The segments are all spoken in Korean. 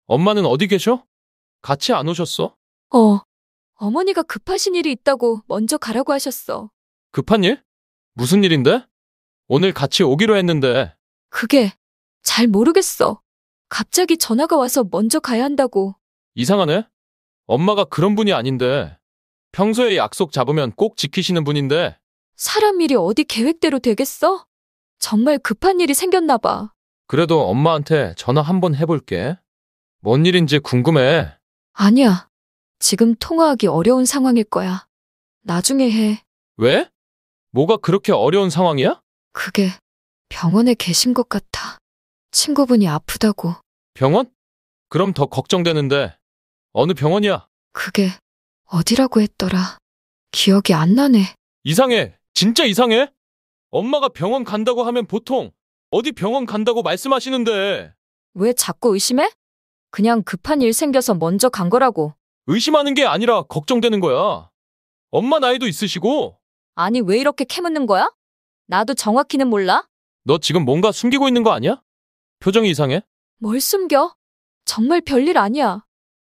엄마는 어디 계셔? 같이 안 오셨어? 어머니가 급하신 일이 있다고 먼저 가라고 하셨어. 급한 일? 무슨 일인데? 오늘 같이 오기로 했는데. 그게 잘 모르겠어. 갑자기 전화가 와서 먼저 가야 한다고. 이상하네? 엄마가 그런 분이 아닌데. 평소에 약속 잡으면 꼭 지키시는 분인데. 사람 일이 어디 계획대로 되겠어? 정말 급한 일이 생겼나 봐. 그래도 엄마한테 전화 한번 해볼게. 뭔 일인지 궁금해. 아니야. 지금 통화하기 어려운 상황일 거야. 나중에 해. 왜? 뭐가 그렇게 어려운 상황이야? 그게 병원에 계신 것 같아. 친구분이 아프다고. 병원? 그럼 더 걱정되는데. 어느 병원이야? 그게 어디라고 했더라. 기억이 안 나네. 이상해. 진짜 이상해? 엄마가 병원 간다고 하면 보통 어디 병원 간다고 말씀하시는데. 왜 자꾸 의심해? 그냥 급한 일 생겨서 먼저 간 거라고. 의심하는 게 아니라 걱정되는 거야. 엄마 나이도 있으시고. 아니, 왜 이렇게 캐묻는 거야? 나도 정확히는 몰라. 너 지금 뭔가 숨기고 있는 거 아니야? 표정이 이상해. 뭘 숨겨? 정말 별일 아니야.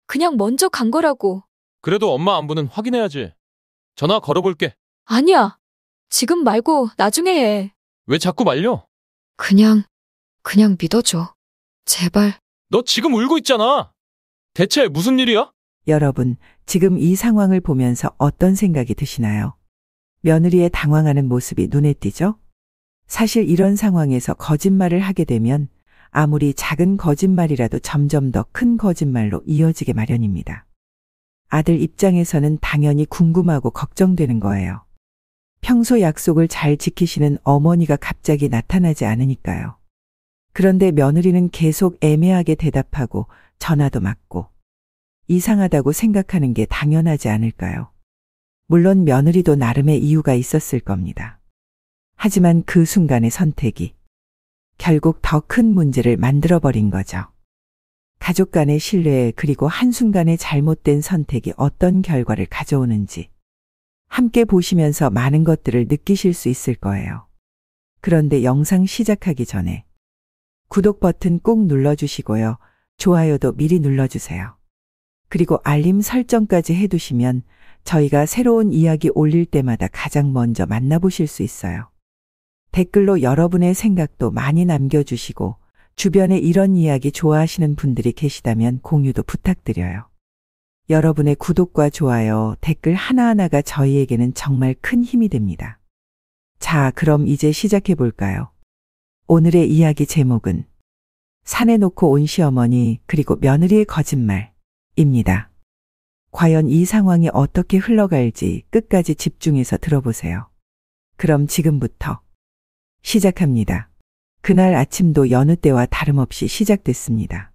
그냥 먼저 간 거라고. 그래도 엄마 안부는 확인해야지. 전화 걸어볼게. 아니야. 지금 말고 나중에 해. 왜 자꾸 말려? 그냥 믿어줘. 제발. 너 지금 울고 있잖아. 대체 무슨 일이야? 여러분, 지금 이 상황을 보면서 어떤 생각이 드시나요? 며느리의 당황하는 모습이 눈에 띄죠? 사실 이런 상황에서 거짓말을 하게 되면 아무리 작은 거짓말이라도 점점 더 큰 거짓말로 이어지게 마련입니다. 아들 입장에서는 당연히 궁금하고 걱정되는 거예요. 평소 약속을 잘 지키시는 어머니가 갑자기 나타나지 않으니까요. 그런데 며느리는 계속 애매하게 대답하고 전화도 맞고 이상하다고 생각하는 게 당연하지 않을까요? 물론 며느리도 나름의 이유가 있었을 겁니다. 하지만 그 순간의 선택이 결국 더 큰 문제를 만들어버린 거죠. 가족 간의 신뢰 그리고 한순간의 잘못된 선택이 어떤 결과를 가져오는지 함께 보시면서 많은 것들을 느끼실 수 있을 거예요. 그런데 영상 시작하기 전에 구독 버튼 꼭 눌러주시고요. 좋아요도 미리 눌러주세요. 그리고 알림 설정까지 해두시면 저희가 새로운 이야기 올릴 때마다 가장 먼저 만나보실 수 있어요. 댓글로 여러분의 생각도 많이 남겨주시고 주변에 이런 이야기 좋아하시는 분들이 계시다면 공유도 부탁드려요. 여러분의 구독과 좋아요, 댓글 하나하나가 저희에게는 정말 큰 힘이 됩니다. 자, 그럼 이제 시작해 볼까요? 오늘의 이야기 제목은 산에 놓고 온 시어머니 그리고 며느리의 거짓말입니다. 과연 이 상황이 어떻게 흘러갈지 끝까지 집중해서 들어보세요. 그럼 지금부터 시작합니다. 그날 아침도 여느 때와 다름없이 시작됐습니다.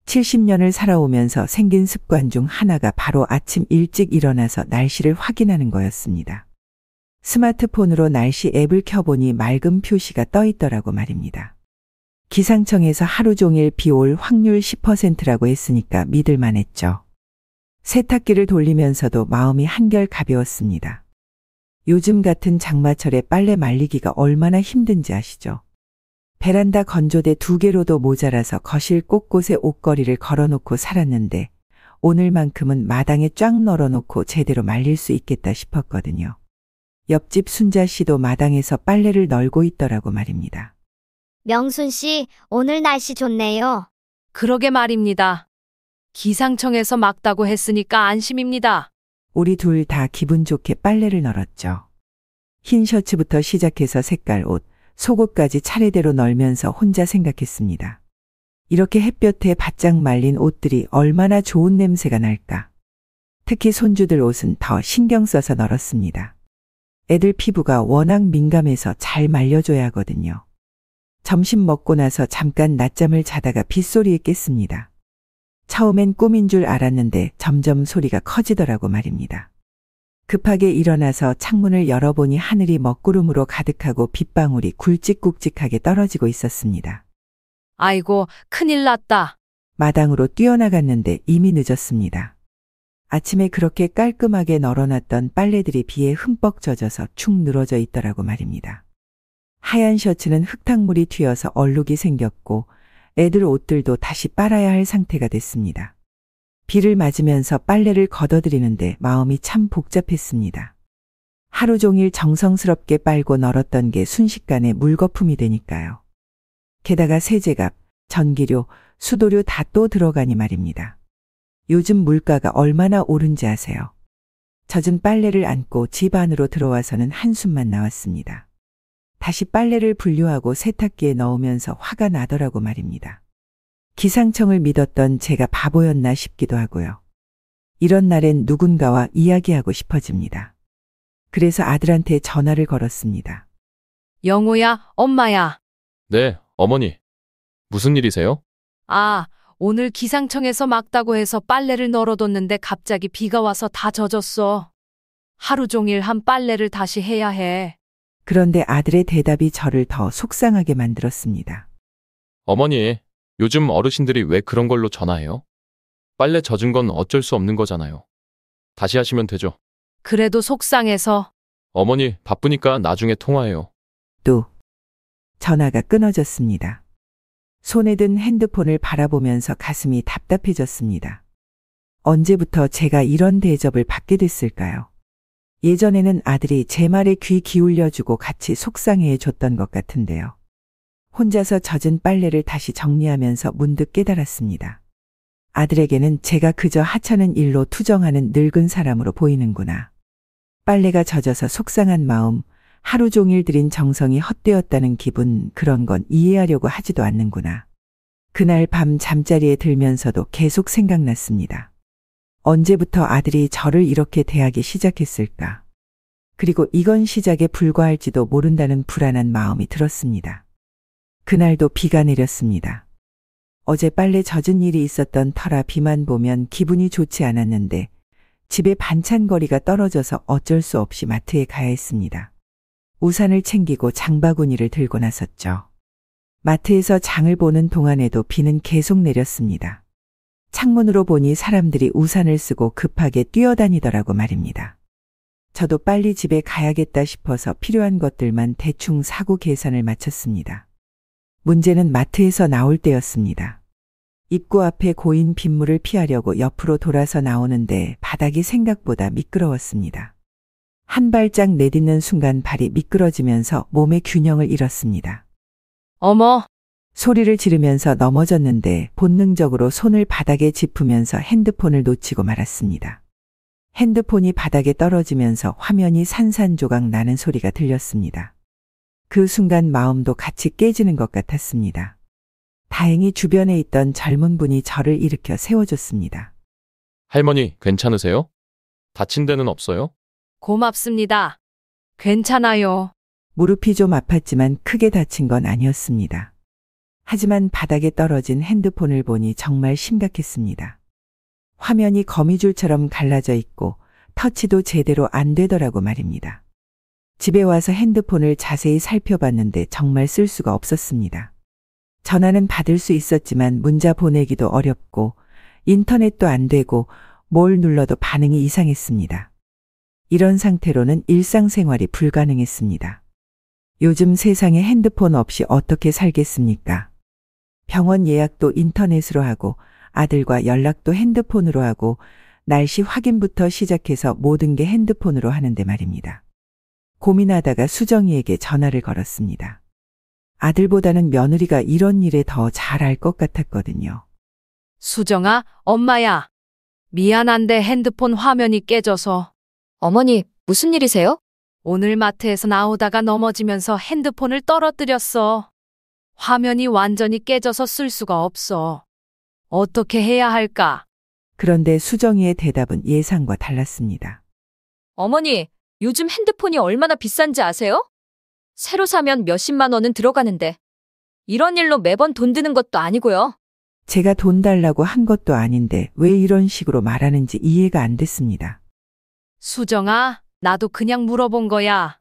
70년을 살아오면서 생긴 습관 중 하나가 바로 아침 일찍 일어나서 날씨를 확인하는 거였습니다. 스마트폰으로 날씨 앱을 켜보니 맑은 표시가 떠 있더라고 말입니다. 기상청에서 하루 종일 비 올 확률 10%라고 했으니까 믿을만 했죠. 세탁기를 돌리면서도 마음이 한결 가벼웠습니다. 요즘 같은 장마철에 빨래 말리기가 얼마나 힘든지 아시죠? 베란다 건조대 2개로도 모자라서 거실 곳곳에 옷걸이를 걸어놓고 살았는데 오늘만큼은 마당에 쫙 널어놓고 제대로 말릴 수 있겠다 싶었거든요. 옆집 순자 씨도 마당에서 빨래를 널고 있더라고 말입니다. 명순 씨, 오늘 날씨 좋네요. 그러게 말입니다. 기상청에서 막다고 했으니까 안심입니다. 우리 둘 다 기분 좋게 빨래를 널었죠. 흰 셔츠부터 시작해서 색깔 옷, 속옷까지 차례대로 널면서 혼자 생각했습니다. 이렇게 햇볕에 바짝 말린 옷들이 얼마나 좋은 냄새가 날까. 특히 손주들 옷은 더 신경 써서 널었습니다. 애들 피부가 워낙 민감해서 잘 말려줘야 하거든요. 점심 먹고 나서 잠깐 낮잠을 자다가 빗소리에 깼습니다. 처음엔 꿈인 줄 알았는데 점점 소리가 커지더라고 말입니다. 급하게 일어나서 창문을 열어보니 하늘이 먹구름으로 가득하고 빗방울이 굵직굵직하게 떨어지고 있었습니다. 아이고, 큰일 났다. 마당으로 뛰어나갔는데 이미 늦었습니다. 아침에 그렇게 깔끔하게 널어놨던 빨래들이 비에 흠뻑 젖어서 축 늘어져 있더라고 말입니다. 하얀 셔츠는 흙탕물이 튀어서 얼룩이 생겼고 애들 옷들도 다시 빨아야 할 상태가 됐습니다. 비를 맞으면서 빨래를 걷어들이는데 마음이 참 복잡했습니다. 하루 종일 정성스럽게 빨고 널었던 게 순식간에 물거품이 되니까요. 게다가 세제값, 전기료, 수도료 다 또 들어가니 말입니다. 요즘 물가가 얼마나 오른지 아세요? 젖은 빨래를 안고 집 안으로 들어와서는 한숨만 나왔습니다. 다시 빨래를 분류하고 세탁기에 넣으면서 화가 나더라고 말입니다. 기상청을 믿었던 제가 바보였나 싶기도 하고요. 이런 날엔 누군가와 이야기하고 싶어집니다. 그래서 아들한테 전화를 걸었습니다. 영호야, 엄마야. 네, 어머니. 무슨 일이세요? 아, 오늘 기상청에서 막다고 해서 빨래를 널어뒀는데 갑자기 비가 와서 다 젖었어. 하루 종일 한 빨래를 다시 해야 해. 그런데 아들의 대답이 저를 더 속상하게 만들었습니다. 어머니, 요즘 어르신들이 왜 그런 걸로 전화해요? 빨래 젖은 건 어쩔 수 없는 거잖아요. 다시 하시면 되죠. 그래도 속상해서. 어머니, 바쁘니까 나중에 통화해요. 또 전화가 끊어졌습니다. 손에 든 핸드폰을 바라보면서 가슴이 답답해졌습니다. 언제부터 제가 이런 대접을 받게 됐을까요? 예전에는 아들이 제 말에 귀 기울여주고 같이 속상해해 줬던 것 같은데요. 혼자서 젖은 빨래를 다시 정리하면서 문득 깨달았습니다. 아들에게는 제가 그저 하찮은 일로 투정하는 늙은 사람으로 보이는구나. 빨래가 젖어서 속상한 마음, 하루 종일 들인 정성이 헛되었다는 기분, 그런 건 이해하려고 하지도 않는구나. 그날 밤 잠자리에 들면서도 계속 생각났습니다. 언제부터 아들이 저를 이렇게 대하기 시작했을까? 그리고 이건 시작에 불과할지도 모른다는 불안한 마음이 들었습니다. 그날도 비가 내렸습니다. 어제 빨래 젖은 일이 있었던 터라 비만 보면 기분이 좋지 않았는데 집에 반찬거리가 떨어져서 어쩔 수 없이 마트에 가야 했습니다. 우산을 챙기고 장바구니를 들고 나섰죠. 마트에서 장을 보는 동안에도 비는 계속 내렸습니다. 창문으로 보니 사람들이 우산을 쓰고 급하게 뛰어다니더라고 말입니다. 저도 빨리 집에 가야겠다 싶어서 필요한 것들만 대충 사고 계산을 마쳤습니다. 문제는 마트에서 나올 때였습니다. 입구 앞에 고인 빗물을 피하려고 옆으로 돌아서 나오는데 바닥이 생각보다 미끄러웠습니다. 한 발짝 내딛는 순간 발이 미끄러지면서 몸의 균형을 잃었습니다. 어머, 소리를 지르면서 넘어졌는데 본능적으로 손을 바닥에 짚으면서 핸드폰을 놓치고 말았습니다. 핸드폰이 바닥에 떨어지면서 화면이 산산조각 나는 소리가 들렸습니다. 그 순간 마음도 같이 깨지는 것 같았습니다. 다행히 주변에 있던 젊은 분이 저를 일으켜 세워줬습니다. 할머니, 괜찮으세요? 다친 데는 없어요? 고맙습니다. 괜찮아요. 무릎이 좀 아팠지만 크게 다친 건 아니었습니다. 하지만 바닥에 떨어진 핸드폰을 보니 정말 심각했습니다. 화면이 거미줄처럼 갈라져 있고 터치도 제대로 안 되더라고 말입니다. 집에 와서 핸드폰을 자세히 살펴봤는데 정말 쓸 수가 없었습니다. 전화는 받을 수 있었지만 문자 보내기도 어렵고 인터넷도 안 되고 뭘 눌러도 반응이 이상했습니다. 이런 상태로는 일상생활이 불가능했습니다. 요즘 세상에 핸드폰 없이 어떻게 살겠습니까? 병원 예약도 인터넷으로 하고 아들과 연락도 핸드폰으로 하고 날씨 확인부터 시작해서 모든 게 핸드폰으로 하는데 말입니다. 고민하다가 수정이에게 전화를 걸었습니다. 아들보다는 며느리가 이런 일에 더 잘 알 것 같았거든요. 수정아, 엄마야. 미안한데 핸드폰 화면이 깨져서. 어머니, 무슨 일이세요? 오늘 마트에서 나오다가 넘어지면서 핸드폰을 떨어뜨렸어. 화면이 완전히 깨져서 쓸 수가 없어. 어떻게 해야 할까? 그런데 수정이의 대답은 예상과 달랐습니다. 어머니, 요즘 핸드폰이 얼마나 비싼지 아세요? 새로 사면 몇십만 원은 들어가는데. 이런 일로 매번 돈 드는 것도 아니고요. 제가 돈 달라고 한 것도 아닌데 왜 이런 식으로 말하는지 이해가 안 됐습니다. 수정아, 나도 그냥 물어본 거야.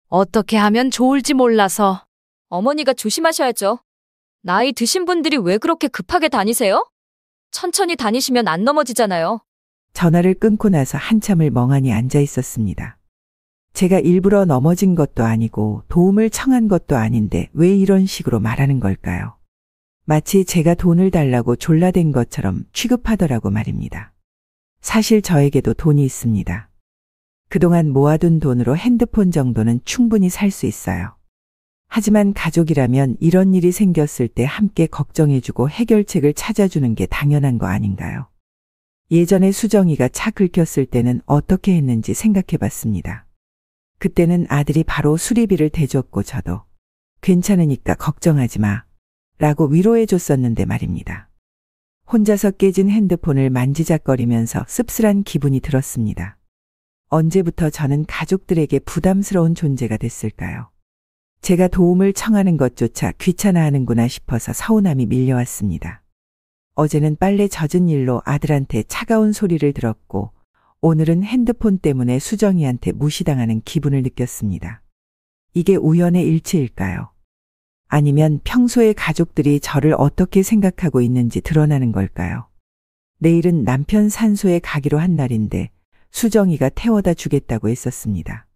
어떻게 하면 좋을지 몰라서. 어머니가 조심하셔야죠. 나이 드신 분들이 왜 그렇게 급하게 다니세요? 천천히 다니시면 안 넘어지잖아요. 전화를 끊고 나서 한참을 멍하니 앉아 있었습니다. 제가 일부러 넘어진 것도 아니고 도움을 청한 것도 아닌데 왜 이런 식으로 말하는 걸까요? 마치 제가 돈을 달라고 졸라댄 것처럼 취급하더라고 말입니다. 사실 저에게도 돈이 있습니다. 그동안 모아둔 돈으로 핸드폰 정도는 충분히 살 수 있어요. 하지만 가족이라면 이런 일이 생겼을 때 함께 걱정해주고 해결책을 찾아주는 게 당연한 거 아닌가요? 예전에 수정이가 차 긁혔을 때는 어떻게 했는지 생각해봤습니다. 그때는 아들이 바로 수리비를 대줬고 저도 괜찮으니까 걱정하지 마 라고 위로해줬었는데 말입니다. 혼자서 깨진 핸드폰을 만지작거리면서 씁쓸한 기분이 들었습니다. 언제부터 저는 가족들에게 부담스러운 존재가 됐을까요? 제가 도움을 청하는 것조차 귀찮아하는구나 싶어서 서운함이 밀려왔습니다. 어제는 빨래 젖은 일로 아들한테 차가운 소리를 들었고 오늘은 핸드폰 때문에 수정이한테 무시당하는 기분을 느꼈습니다. 이게 우연의 일치일까요? 아니면 평소에 가족들이 저를 어떻게 생각하고 있는지 드러나는 걸까요? 내일은 남편 산소에 가기로 한 날인데 수정이가 태워다 주겠다고 했었습니다.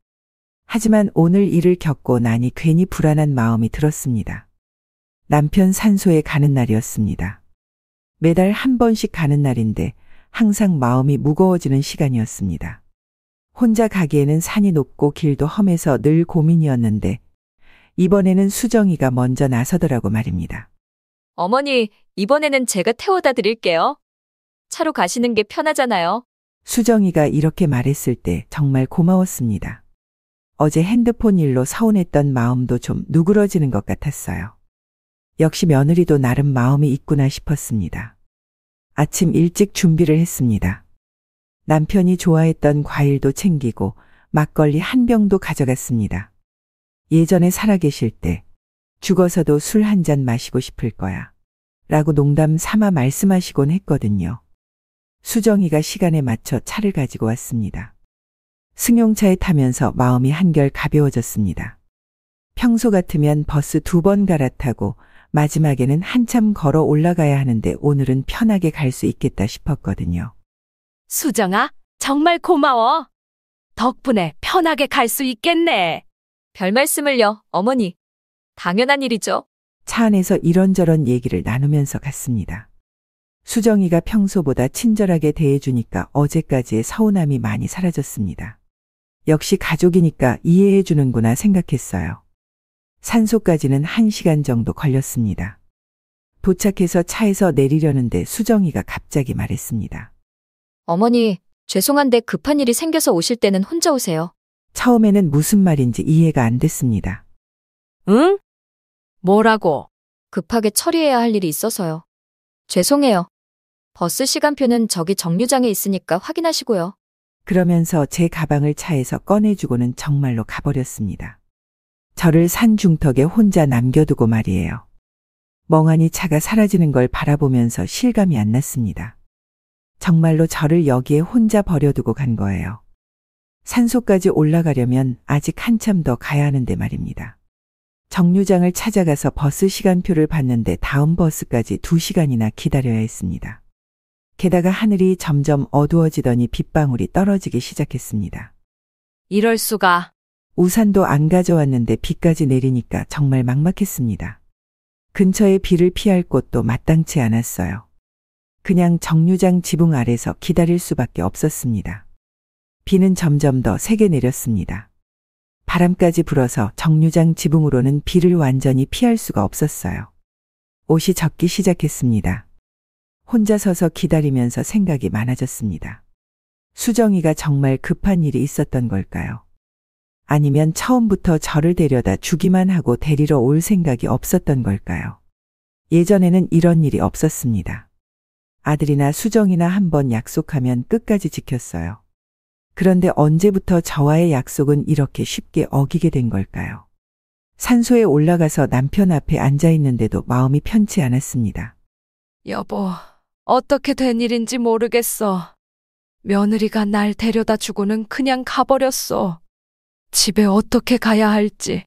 하지만 오늘 일을 겪고 나니 괜히 불안한 마음이 들었습니다. 남편 산소에 가는 날이었습니다. 매달 한 번씩 가는 날인데 항상 마음이 무거워지는 시간이었습니다. 혼자 가기에는 산이 높고 길도 험해서 늘 고민이었는데 이번에는 수정이가 먼저 나서더라고 말입니다. 어머니, 이번에는 제가 태워다 드릴게요. 차로 가시는 게 편하잖아요. 수정이가 이렇게 말했을 때 정말 고마웠습니다. 어제 핸드폰 일로 서운했던 마음도 좀 누그러지는 것 같았어요. 역시 며느리도 나름 마음이 있구나 싶었습니다. 아침 일찍 준비를 했습니다. 남편이 좋아했던 과일도 챙기고 막걸리 한 병도 가져갔습니다. 예전에 살아계실 때 죽어서도 술 한 잔 마시고 싶을 거야 라고 농담 삼아 말씀하시곤 했거든요. 수정이가 시간에 맞춰 차를 가지고 왔습니다. 승용차에 타면서 마음이 한결 가벼워졌습니다. 평소 같으면 버스 2번 갈아타고 마지막에는 한참 걸어 올라가야 하는데 오늘은 편하게 갈 수 있겠다 싶었거든요. 수정아, 정말 고마워. 덕분에 편하게 갈 수 있겠네. 별 말씀을요, 어머니. 당연한 일이죠. 차 안에서 이런저런 얘기를 나누면서 갔습니다. 수정이가 평소보다 친절하게 대해주니까 어제까지의 서운함이 많이 사라졌습니다. 역시 가족이니까 이해해주는구나 생각했어요. 산소까지는 1시간 정도 걸렸습니다. 도착해서 차에서 내리려는데 수정이가 갑자기 말했습니다. 어머니, 죄송한데 급한 일이 생겨서 오실 때는 혼자 오세요. 처음에는 무슨 말인지 이해가 안 됐습니다. 응? 뭐라고? 급하게 처리해야 할 일이 있어서요. 죄송해요. 버스 시간표는 저기 정류장에 있으니까 확인하시고요. 그러면서 제 가방을 차에서 꺼내주고는 정말로 가버렸습니다. 저를 산 중턱에 혼자 남겨두고 말이에요. 멍하니 차가 사라지는 걸 바라보면서 실감이 안 났습니다. 정말로 저를 여기에 혼자 버려두고 간 거예요. 산소까지 올라가려면 아직 한참 더 가야 하는데 말입니다. 정류장을 찾아가서 버스 시간표를 봤는데 다음 버스까지 2시간이나 기다려야 했습니다. 게다가 하늘이 점점 어두워지더니 빗방울이 떨어지기 시작했습니다. 이럴 수가. 우산도 안 가져왔는데 비까지 내리니까 정말 막막했습니다. 근처에 비를 피할 곳도 마땅치 않았어요. 그냥 정류장 지붕 아래서 기다릴 수밖에 없었습니다. 비는 점점 더 세게 내렸습니다. 바람까지 불어서 정류장 지붕으로는 비를 완전히 피할 수가 없었어요. 옷이 젖기 시작했습니다. 혼자 서서 기다리면서 생각이 많아졌습니다. 수정이가 정말 급한 일이 있었던 걸까요? 아니면 처음부터 저를 데려다 주기만 하고 데리러 올 생각이 없었던 걸까요? 예전에는 이런 일이 없었습니다. 아들이나 수정이나 한번 약속하면 끝까지 지켰어요. 그런데 언제부터 저와의 약속은 이렇게 쉽게 어기게 된 걸까요? 산소에 올라가서 남편 앞에 앉아 있는데도 마음이 편치 않았습니다. 여보, 어떻게 된 일인지 모르겠어. 며느리가 날 데려다 주고는 그냥 가버렸어. 집에 어떻게 가야 할지.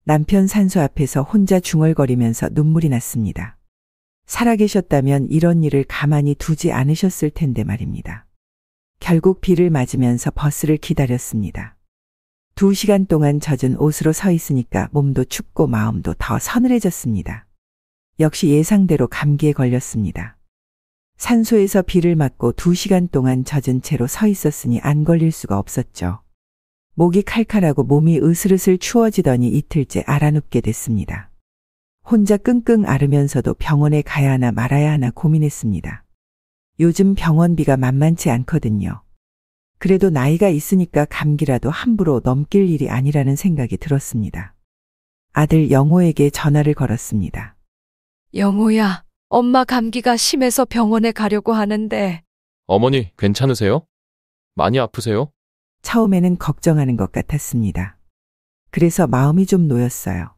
남편 산소 앞에서 혼자 중얼거리면서 눈물이 났습니다. 살아계셨다면 이런 일을 가만히 두지 않으셨을 텐데 말입니다. 결국 비를 맞으면서 버스를 기다렸습니다. 2시간 동안 젖은 옷으로 서 있으니까 몸도 춥고 마음도 더 서늘해졌습니다. 역시 예상대로 감기에 걸렸습니다. 산소에서 비를 맞고 2시간 동안 젖은 채로 서 있었으니 안 걸릴 수가 없었죠. 목이 칼칼하고 몸이 으슬으슬 추워지더니 이틀째 알아눕게 됐습니다. 혼자 끙끙 앓으면서도 병원에 가야 하나 말아야 하나 고민했습니다. 요즘 병원비가 만만치 않거든요. 그래도 나이가 있으니까 감기라도 함부로 넘길 일이 아니라는 생각이 들었습니다. 아들 영호에게 전화를 걸었습니다. 영호야, 엄마 감기가 심해서 병원에 가려고 하는데. 어머니, 괜찮으세요? 많이 아프세요? 처음에는 걱정하는 것 같았습니다. 그래서 마음이 좀 놓였어요.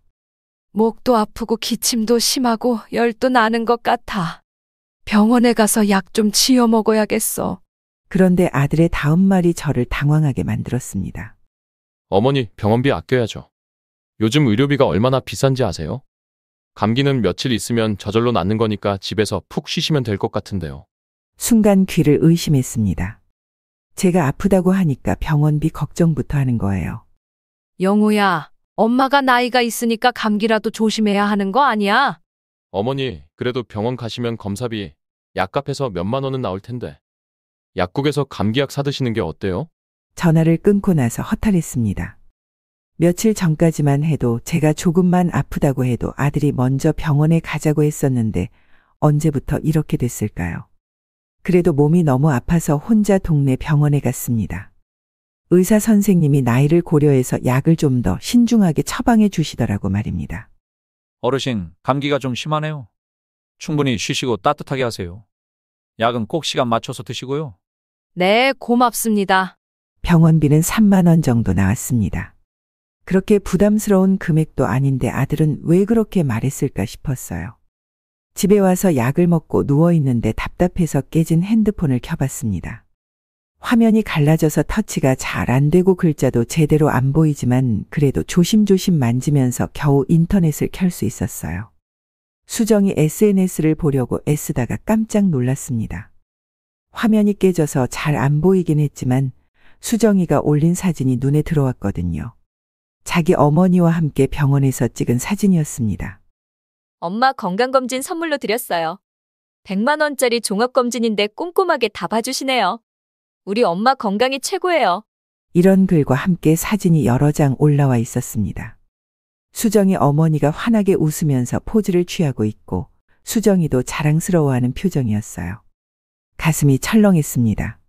목도 아프고 기침도 심하고 열도 나는 것 같아. 병원에 가서 약 좀 지어 먹어야겠어. 그런데 아들의 다음 말이 저를 당황하게 만들었습니다. 어머니, 병원비 아껴야죠. 요즘 의료비가 얼마나 비싼지 아세요? 감기는 며칠 있으면 저절로 낫는 거니까 집에서 푹 쉬시면 될 것 같은데요. 순간 귀를 의심했습니다. 제가 아프다고 하니까 병원비 걱정부터 하는 거예요. 영호야, 엄마가 나이가 있으니까 감기라도 조심해야 하는 거 아니야? 어머니, 그래도 병원 가시면 검사비, 약값해서 몇만 원은 나올 텐데. 약국에서 감기약 사드시는 게 어때요? 전화를 끊고 나서 허탈했습니다. 며칠 전까지만 해도 제가 조금만 아프다고 해도 아들이 먼저 병원에 가자고 했었는데 언제부터 이렇게 됐을까요? 그래도 몸이 너무 아파서 혼자 동네 병원에 갔습니다. 의사 선생님이 나이를 고려해서 약을 좀 더 신중하게 처방해 주시더라고 말입니다. 어르신, 감기가 좀 심하네요. 충분히 쉬시고 따뜻하게 하세요. 약은 꼭 시간 맞춰서 드시고요. 네, 고맙습니다. 병원비는 3만 원 정도 나왔습니다. 그렇게 부담스러운 금액도 아닌데 아들은 왜 그렇게 말했을까 싶었어요. 집에 와서 약을 먹고 누워있는데 답답해서 깨진 핸드폰을 켜봤습니다. 화면이 갈라져서 터치가 잘 안 되고 글자도 제대로 안 보이지만 그래도 조심조심 만지면서 겨우 인터넷을 켤 수 있었어요. 수정이 SNS를 보려고 애쓰다가 깜짝 놀랐습니다. 화면이 깨져서 잘 안 보이긴 했지만 수정이가 올린 사진이 눈에 들어왔거든요. 자기 어머니와 함께 병원에서 찍은 사진이었습니다. 엄마 건강검진 선물로 드렸어요. 100만 원짜리 종합검진인데 꼼꼼하게 다 봐주시네요. 우리 엄마 건강이 최고예요. 이런 글과 함께 사진이 여러 장 올라와 있었습니다. 수정이 어머니가 환하게 웃으면서 포즈를 취하고 있고 수정이도 자랑스러워하는 표정이었어요. 가슴이 철렁했습니다.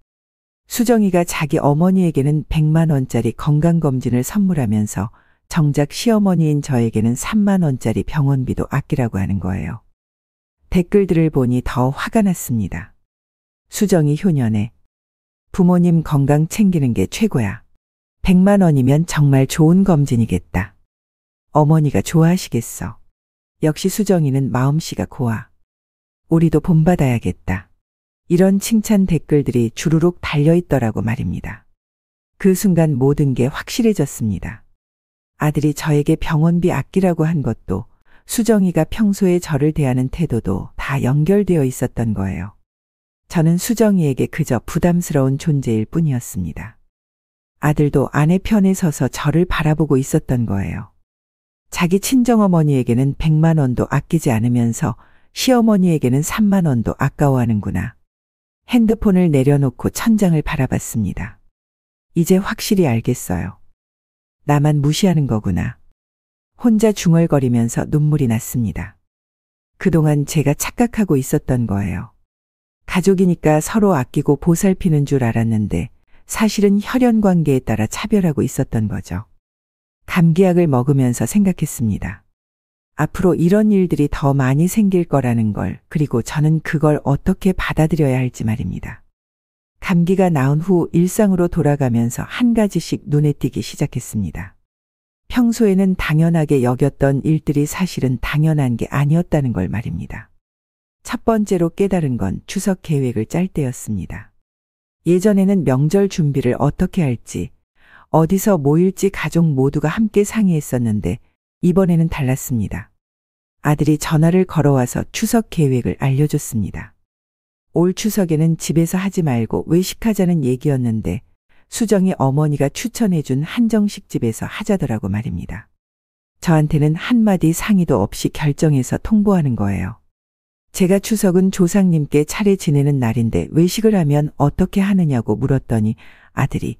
수정이가 자기 어머니에게는 100만 원짜리 건강검진을 선물하면서 정작 시어머니인 저에게는 3만 원짜리 병원비도 아끼라고 하는 거예요. 댓글들을 보니 더 화가 났습니다. 수정이 효년에 부모님 건강 챙기는 게 최고야. 100만 원이면 정말 좋은 검진이겠다. 어머니가 좋아하시겠어. 역시 수정이는 마음씨가 고와. 우리도 본받아야겠다. 이런 칭찬 댓글들이 주르륵 달려있더라고 말입니다. 그 순간 모든 게 확실해졌습니다. 아들이 저에게 병원비 아끼라고 한 것도 수정이가 평소에 저를 대하는 태도도 다 연결되어 있었던 거예요. 저는 수정이에게 그저 부담스러운 존재일 뿐이었습니다. 아들도 아내 편에 서서 저를 바라보고 있었던 거예요. 자기 친정어머니에게는 100만 원도 아끼지 않으면서 시어머니에게는 3만 원도 아까워하는구나. 핸드폰을 내려놓고 천장을 바라봤습니다. 이제 확실히 알겠어요. 나만 무시하는 거구나. 혼자 중얼거리면서 눈물이 났습니다. 그동안 제가 착각하고 있었던 거예요. 가족이니까 서로 아끼고 보살피는 줄 알았는데 사실은 혈연 관계에 따라 차별하고 있었던 거죠. 감기약을 먹으면서 생각했습니다. 앞으로 이런 일들이 더 많이 생길 거라는 걸, 그리고 저는 그걸 어떻게 받아들여야 할지 말입니다. 감기가 나은 후 일상으로 돌아가면서 한 가지씩 눈에 띄기 시작했습니다. 평소에는 당연하게 여겼던 일들이 사실은 당연한 게 아니었다는 걸 말입니다. 첫 번째로 깨달은 건 추석 계획을 짤 때였습니다. 예전에는 명절 준비를 어떻게 할지, 어디서 모일지 가족 모두가 함께 상의했었는데 이번에는 달랐습니다. 아들이 전화를 걸어와서 추석 계획을 알려줬습니다. 올 추석에는 집에서 하지 말고 외식하자는 얘기였는데 수정이 어머니가 추천해준 한정식 집에서 하자더라고 말입니다. 저한테는 한마디 상의도 없이 결정해서 통보하는 거예요. 제가 추석은 조상님께 차례 지내는 날인데 외식을 하면 어떻게 하느냐고 물었더니 아들이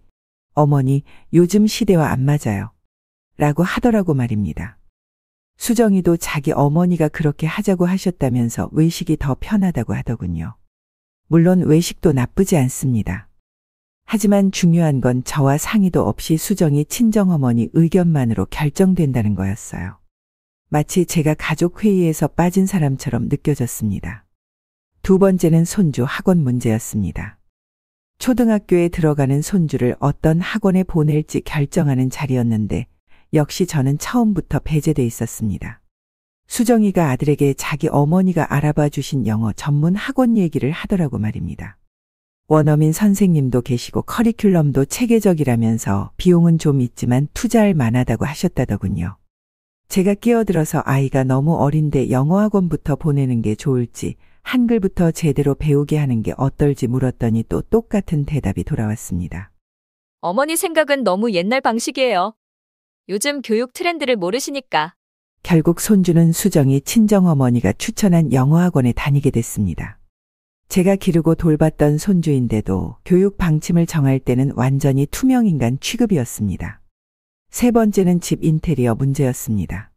어머니 요즘 시대와 안 맞아요. 라고 하더라고 말입니다. 수정이도 자기 어머니가 그렇게 하자고 하셨다면서 외식이 더 편하다고 하더군요. 물론 외식도 나쁘지 않습니다. 하지만 중요한 건 저와 상의도 없이 수정이 친정어머니 의견만으로 결정된다는 거였어요. 마치 제가 가족회의에서 빠진 사람처럼 느껴졌습니다. 두 번째는 손주 학원 문제였습니다. 초등학교에 들어가는 손주를 어떤 학원에 보낼지 결정하는 자리였는데 역시 저는 처음부터 배제돼 있었습니다. 수정이가 아들에게 자기 어머니가 알아봐 주신 영어 전문 학원 얘기를 하더라고 말입니다. 원어민 선생님도 계시고 커리큘럼도 체계적이라면서 비용은 좀 있지만 투자할 만하다고 하셨다더군요. 제가 끼어들어서 아이가 너무 어린데 영어학원부터 보내는 게 좋을지 한글부터 제대로 배우게 하는 게 어떨지 물었더니 또 똑같은 대답이 돌아왔습니다. 어머니 생각은 너무 옛날 방식이에요. 요즘 교육 트렌드를 모르시니까. 결국 손주는 수정이 친정어머니가 추천한 영어학원에 다니게 됐습니다. 제가 기르고 돌봤던 손주인데도 교육 방침을 정할 때는 완전히 투명인간 취급이었습니다. 세 번째는 집 인테리어 문제였습니다.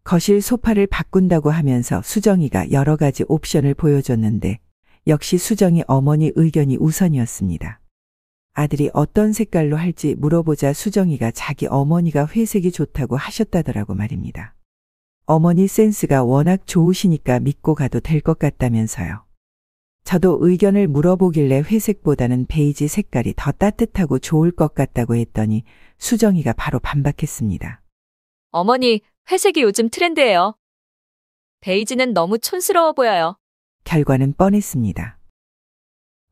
거실 소파를 바꾼다고 하면서 수정이가 여러 가지 옵션을 보여줬는데 역시 수정이 어머니 의견이 우선이었습니다. 아들이 어떤 색깔로 할지 물어보자 수정이가 자기 어머니가 회색이 좋다고 하셨다더라고 말입니다. 어머니 센스가 워낙 좋으시니까 믿고 가도 될 것 같다면서요. 저도 의견을 물어보길래 회색보다는 베이지 색깔이 더 따뜻하고 좋을 것 같다고 했더니 수정이가 바로 반박했습니다. 어머니, 회색이 요즘 트렌드예요. 베이지는 너무 촌스러워 보여요. 결과는 뻔했습니다.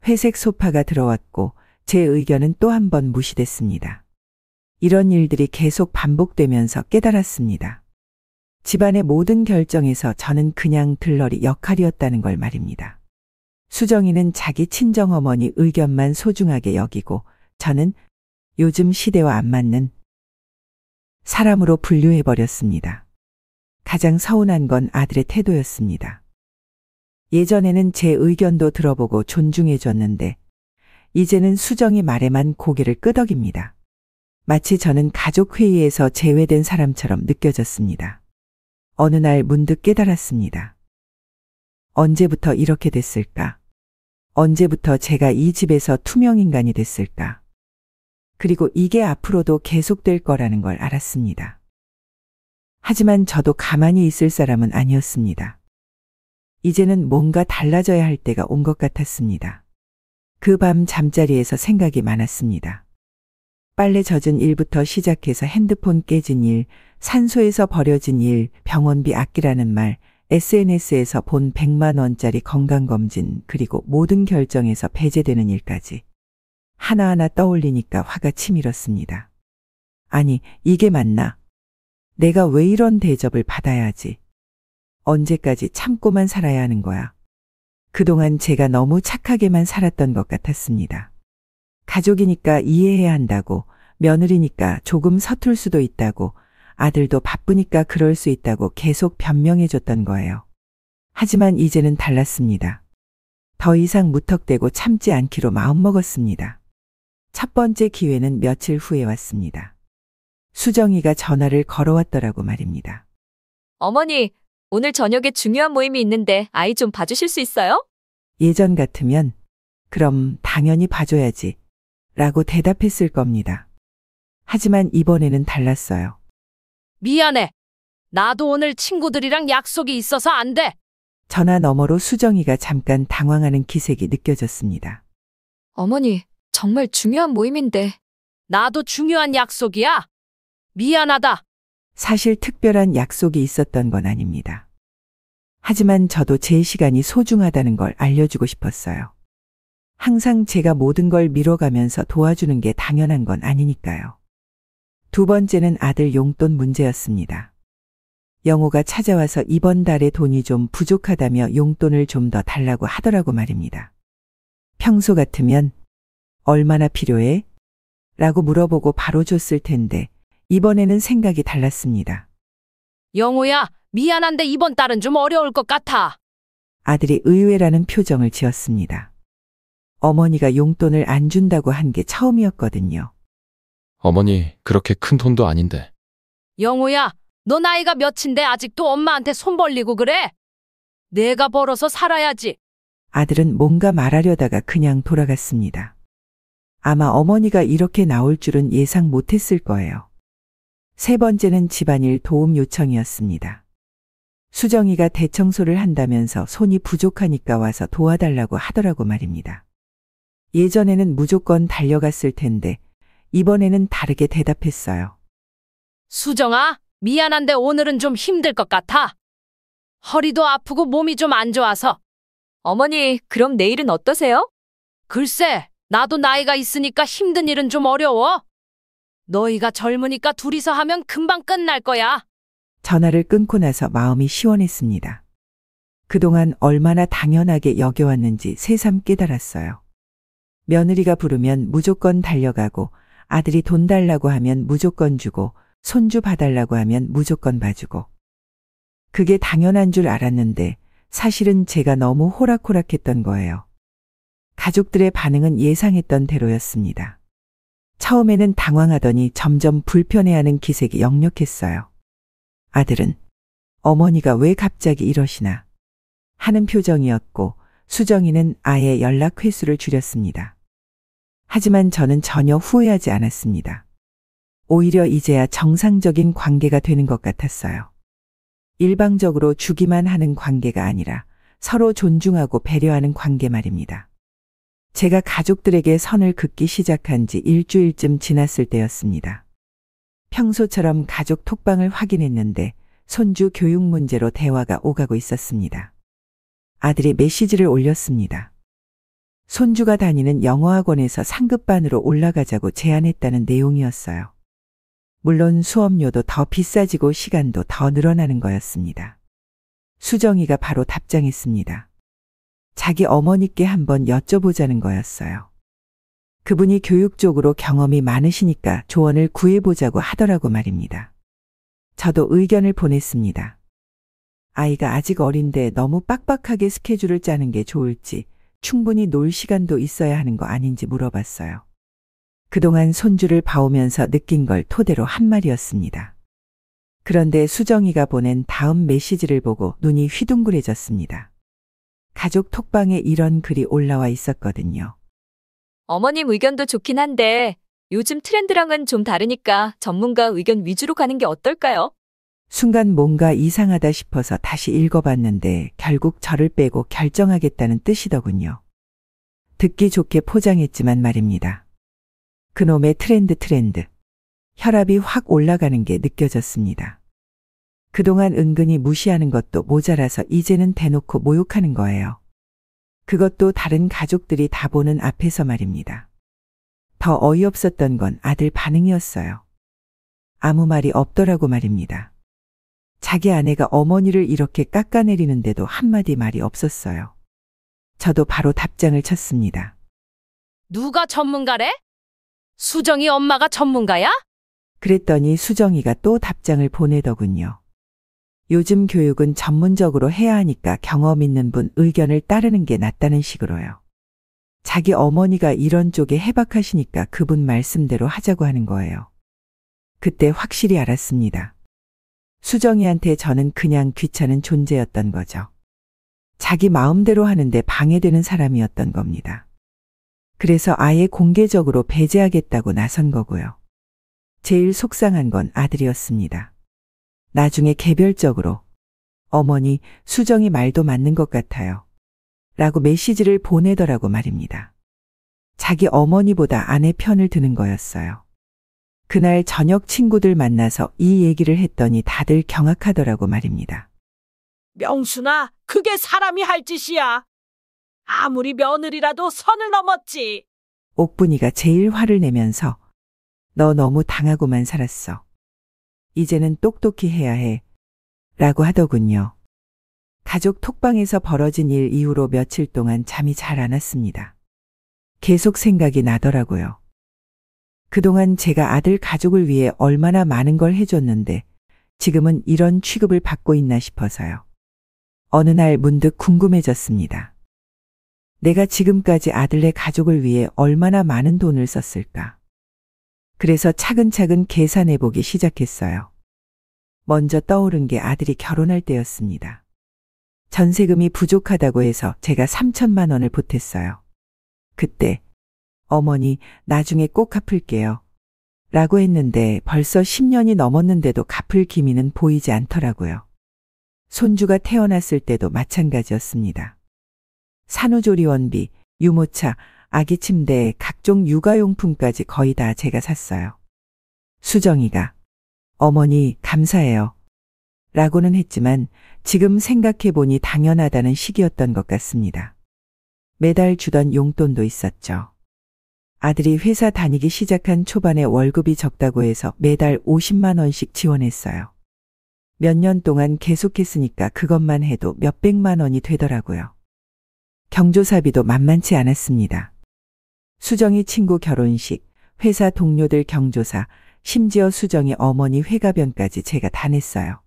회색 소파가 들어왔고 제 의견은 또 한 번 무시됐습니다. 이런 일들이 계속 반복되면서 깨달았습니다. 집안의 모든 결정에서 저는 그냥 들러리 역할이었다는 걸 말입니다. 수정이는 자기 친정어머니 의견만 소중하게 여기고 저는 요즘 시대와 안 맞는 사람으로 분류해버렸습니다. 가장 서운한 건 아들의 태도였습니다. 예전에는 제 의견도 들어보고 존중해줬는데 이제는 수정이 말에만 고개를 끄덕입니다. 마치 저는 가족회의에서 제외된 사람처럼 느껴졌습니다. 어느 날 문득 깨달았습니다. 언제부터 이렇게 됐을까? 언제부터 제가 이 집에서 투명인간이 됐을까? 그리고 이게 앞으로도 계속될 거라는 걸 알았습니다. 하지만 저도 가만히 있을 사람은 아니었습니다. 이제는 뭔가 달라져야 할 때가 온 것 같았습니다. 그 밤 잠자리에서 생각이 많았습니다. 빨래 젖은 일부터 시작해서 핸드폰 깨진 일, 산소에서 버려진 일, 병원비 아끼라는 말, SNS에서 본 100만 원짜리 건강검진, 그리고 모든 결정에서 배제되는 일까지. 하나하나 떠올리니까 화가 치밀었습니다. 아니, 이게 맞나? 내가 왜 이런 대접을 받아야 하지? 언제까지 참고만 살아야 하는 거야? 그동안 제가 너무 착하게만 살았던 것 같았습니다. 가족이니까 이해해야 한다고, 며느리니까 조금 서툴 수도 있다고, 아들도 바쁘니까 그럴 수 있다고 계속 변명해줬던 거예요. 하지만 이제는 달랐습니다. 더 이상 무턱대고 참지 않기로 마음먹었습니다. 첫 번째 기회는 며칠 후에 왔습니다. 수정이가 전화를 걸어왔더라고 말입니다. 어머니, 오늘 저녁에 중요한 모임이 있는데 아이 좀 봐주실 수 있어요? 예전 같으면 그럼 당연히 봐줘야지 라고 대답했을 겁니다. 하지만 이번에는 달랐어요. 미안해. 나도 오늘 친구들이랑 약속이 있어서 안 돼. 전화 너머로 수정이가 잠깐 당황하는 기색이 느껴졌습니다. 어머니, 정말 중요한 모임인데. 나도 중요한 약속이야. 미안하다. 사실 특별한 약속이 있었던 건 아닙니다. 하지만 저도 제 시간이 소중하다는 걸 알려주고 싶었어요. 항상 제가 모든 걸 미뤄가면서 도와주는 게 당연한 건 아니니까요. 두 번째는 아들 용돈 문제였습니다. 영호가 찾아와서 이번 달에 돈이 좀 부족하다며 용돈을 좀 더 달라고 하더라고 말입니다. 평소 같으면 얼마나 필요해? 라고 물어보고 바로 줬을 텐데 이번에는 생각이 달랐습니다. 영호야, 미안한데 이번 달은 좀 어려울 것 같아. 아들이 의외라는 표정을 지었습니다. 어머니가 용돈을 안 준다고 한 게 처음이었거든요. 어머니, 그렇게 큰 돈도 아닌데. 영호야, 너 나이가 몇인데 아직도 엄마한테 손 벌리고 그래? 내가 벌어서 살아야지. 아들은 뭔가 말하려다가 그냥 돌아갔습니다. 아마 어머니가 이렇게 나올 줄은 예상 못했을 거예요. 세 번째는 집안일 도움 요청이었습니다. 수정이가 대청소를 한다면서 손이 부족하니까 와서 도와달라고 하더라고 말입니다. 예전에는 무조건 달려갔을 텐데 이번에는 다르게 대답했어요. 수정아, 미안한데 오늘은 좀 힘들 것 같아. 허리도 아프고 몸이 좀 안 좋아서. 어머니, 그럼 내일은 어떠세요? 글쎄, 나도 나이가 있으니까 힘든 일은 좀 어려워. 너희가 젊으니까 둘이서 하면 금방 끝날 거야. 전화를 끊고 나서 마음이 시원했습니다. 그동안 얼마나 당연하게 여겨왔는지 새삼 깨달았어요. 며느리가 부르면 무조건 달려가고 아들이 돈 달라고 하면 무조건 주고 손주 봐달라고 하면 무조건 봐주고. 그게 당연한 줄 알았는데 사실은 제가 너무 호락호락했던 거예요. 가족들의 반응은 예상했던 대로였습니다. 처음에는 당황하더니 점점 불편해하는 기색이 역력했어요. 아들은 어머니가 왜 갑자기 이러시나 하는 표정이었고 수정이는 아예 연락 횟수를 줄였습니다. 하지만 저는 전혀 후회하지 않았습니다. 오히려 이제야 정상적인 관계가 되는 것 같았어요. 일방적으로 주기만 하는 관계가 아니라 서로 존중하고 배려하는 관계 말입니다. 제가 가족들에게 선을 긋기 시작한 지 일주일쯤 지났을 때였습니다. 평소처럼 가족 톡방을 확인했는데 손주 교육 문제로 대화가 오가고 있었습니다. 아들이 메시지를 올렸습니다. 손주가 다니는 영어학원에서 상급반으로 올라가자고 제안했다는 내용이었어요. 물론 수업료도 더 비싸지고 시간도 더 늘어나는 거였습니다. 수정이가 바로 답장했습니다. 자기 어머니께 한번 여쭤보자는 거였어요. 그분이 교육 쪽으로 경험이 많으시니까 조언을 구해보자고 하더라고 말입니다. 저도 의견을 보냈습니다. 아이가 아직 어린데 너무 빡빡하게 스케줄을 짜는 게 좋을지 충분히 놀 시간도 있어야 하는 거 아닌지 물어봤어요. 그동안 손주를 봐오면서 느낀 걸 토대로 한 말이었습니다. 그런데 수정이가 보낸 다음 메시지를 보고 눈이 휘둥그레졌습니다. 가족 톡방에 이런 글이 올라와 있었거든요. 어머님 의견도 좋긴 한데 요즘 트렌드랑은 좀 다르니까 전문가 의견 위주로 가는 게 어떨까요? 순간 뭔가 이상하다 싶어서 다시 읽어봤는데 결국 저를 빼고 결정하겠다는 뜻이더군요. 듣기 좋게 포장했지만 말입니다. 그놈의 트렌드. 혈압이 확 올라가는 게 느껴졌습니다. 그동안 은근히 무시하는 것도 모자라서 이제는 대놓고 모욕하는 거예요. 그것도 다른 가족들이 다 보는 앞에서 말입니다. 더 어이없었던 건 아들 반응이었어요. 아무 말이 없더라고 말입니다. 자기 아내가 어머니를 이렇게 깎아내리는데도 한마디 말이 없었어요. 저도 바로 답장을 쳤습니다. 누가 전문가래? 수정이 엄마가 전문가야? 그랬더니 수정이가 또 답장을 보내더군요. 요즘 교육은 전문적으로 해야 하니까 경험 있는 분 의견을 따르는 게 낫다는 식으로요. 자기 어머니가 이런 쪽에 해박하시니까 그분 말씀대로 하자고 하는 거예요. 그때 확실히 알았습니다. 수정이한테 저는 그냥 귀찮은 존재였던 거죠. 자기 마음대로 하는데 방해되는 사람이었던 겁니다. 그래서 아예 공개적으로 배제하겠다고 나선 거고요. 제일 속상한 건 아들이었습니다. 나중에 개별적으로 어머니, 수정이 말도 맞는 것 같아요. 라고 메시지를 보내더라고 말입니다. 자기 어머니보다 아내 편을 드는 거였어요. 그날 저녁 친구들 만나서 이 얘기를 했더니 다들 경악하더라고 말입니다. 명순아, 그게 사람이 할 짓이야. 아무리 며느리라도 선을 넘었지. 옥분이가 제일 화를 내면서 너 너무 당하고만 살았어. 이제는 똑똑히 해야 해. 라고 하더군요. 가족 톡방에서 벌어진 일 이후로 며칠 동안 잠이 잘 안 왔습니다. 계속 생각이 나더라고요. 그동안 제가 아들 가족을 위해 얼마나 많은 걸 해줬는데 지금은 이런 취급을 받고 있나 싶어서요. 어느 날 문득 궁금해졌습니다. 내가 지금까지 아들네 가족을 위해 얼마나 많은 돈을 썼을까? 그래서 차근차근 계산해보기 시작했어요. 먼저 떠오른 게 아들이 결혼할 때였습니다. 전세금이 부족하다고 해서 제가 3천만 원을 보탰어요. 그때 어머니 나중에 꼭 갚을게요. 라고 했는데 벌써 10년이 넘었는데도 갚을 기미는 보이지 않더라고요. 손주가 태어났을 때도 마찬가지였습니다. 산후조리원비, 유모차, 아기 침대, 각종 육아용품까지 거의 다 제가 샀어요. 수정이가 어머니 감사해요. 라고는 했지만 지금 생각해보니 당연하다는 시기였던 것 같습니다. 매달 주던 용돈도 있었죠. 아들이 회사 다니기 시작한 초반에 월급이 적다고 해서 매달 50만 원씩 지원했어요. 몇 년 동안 계속했으니까 그것만 해도 몇백만 원이 되더라고요. 경조사비도 만만치 않았습니다. 수정이 친구 결혼식, 회사 동료들 경조사, 심지어 수정이 어머니 회가변까지 제가 다 냈어요.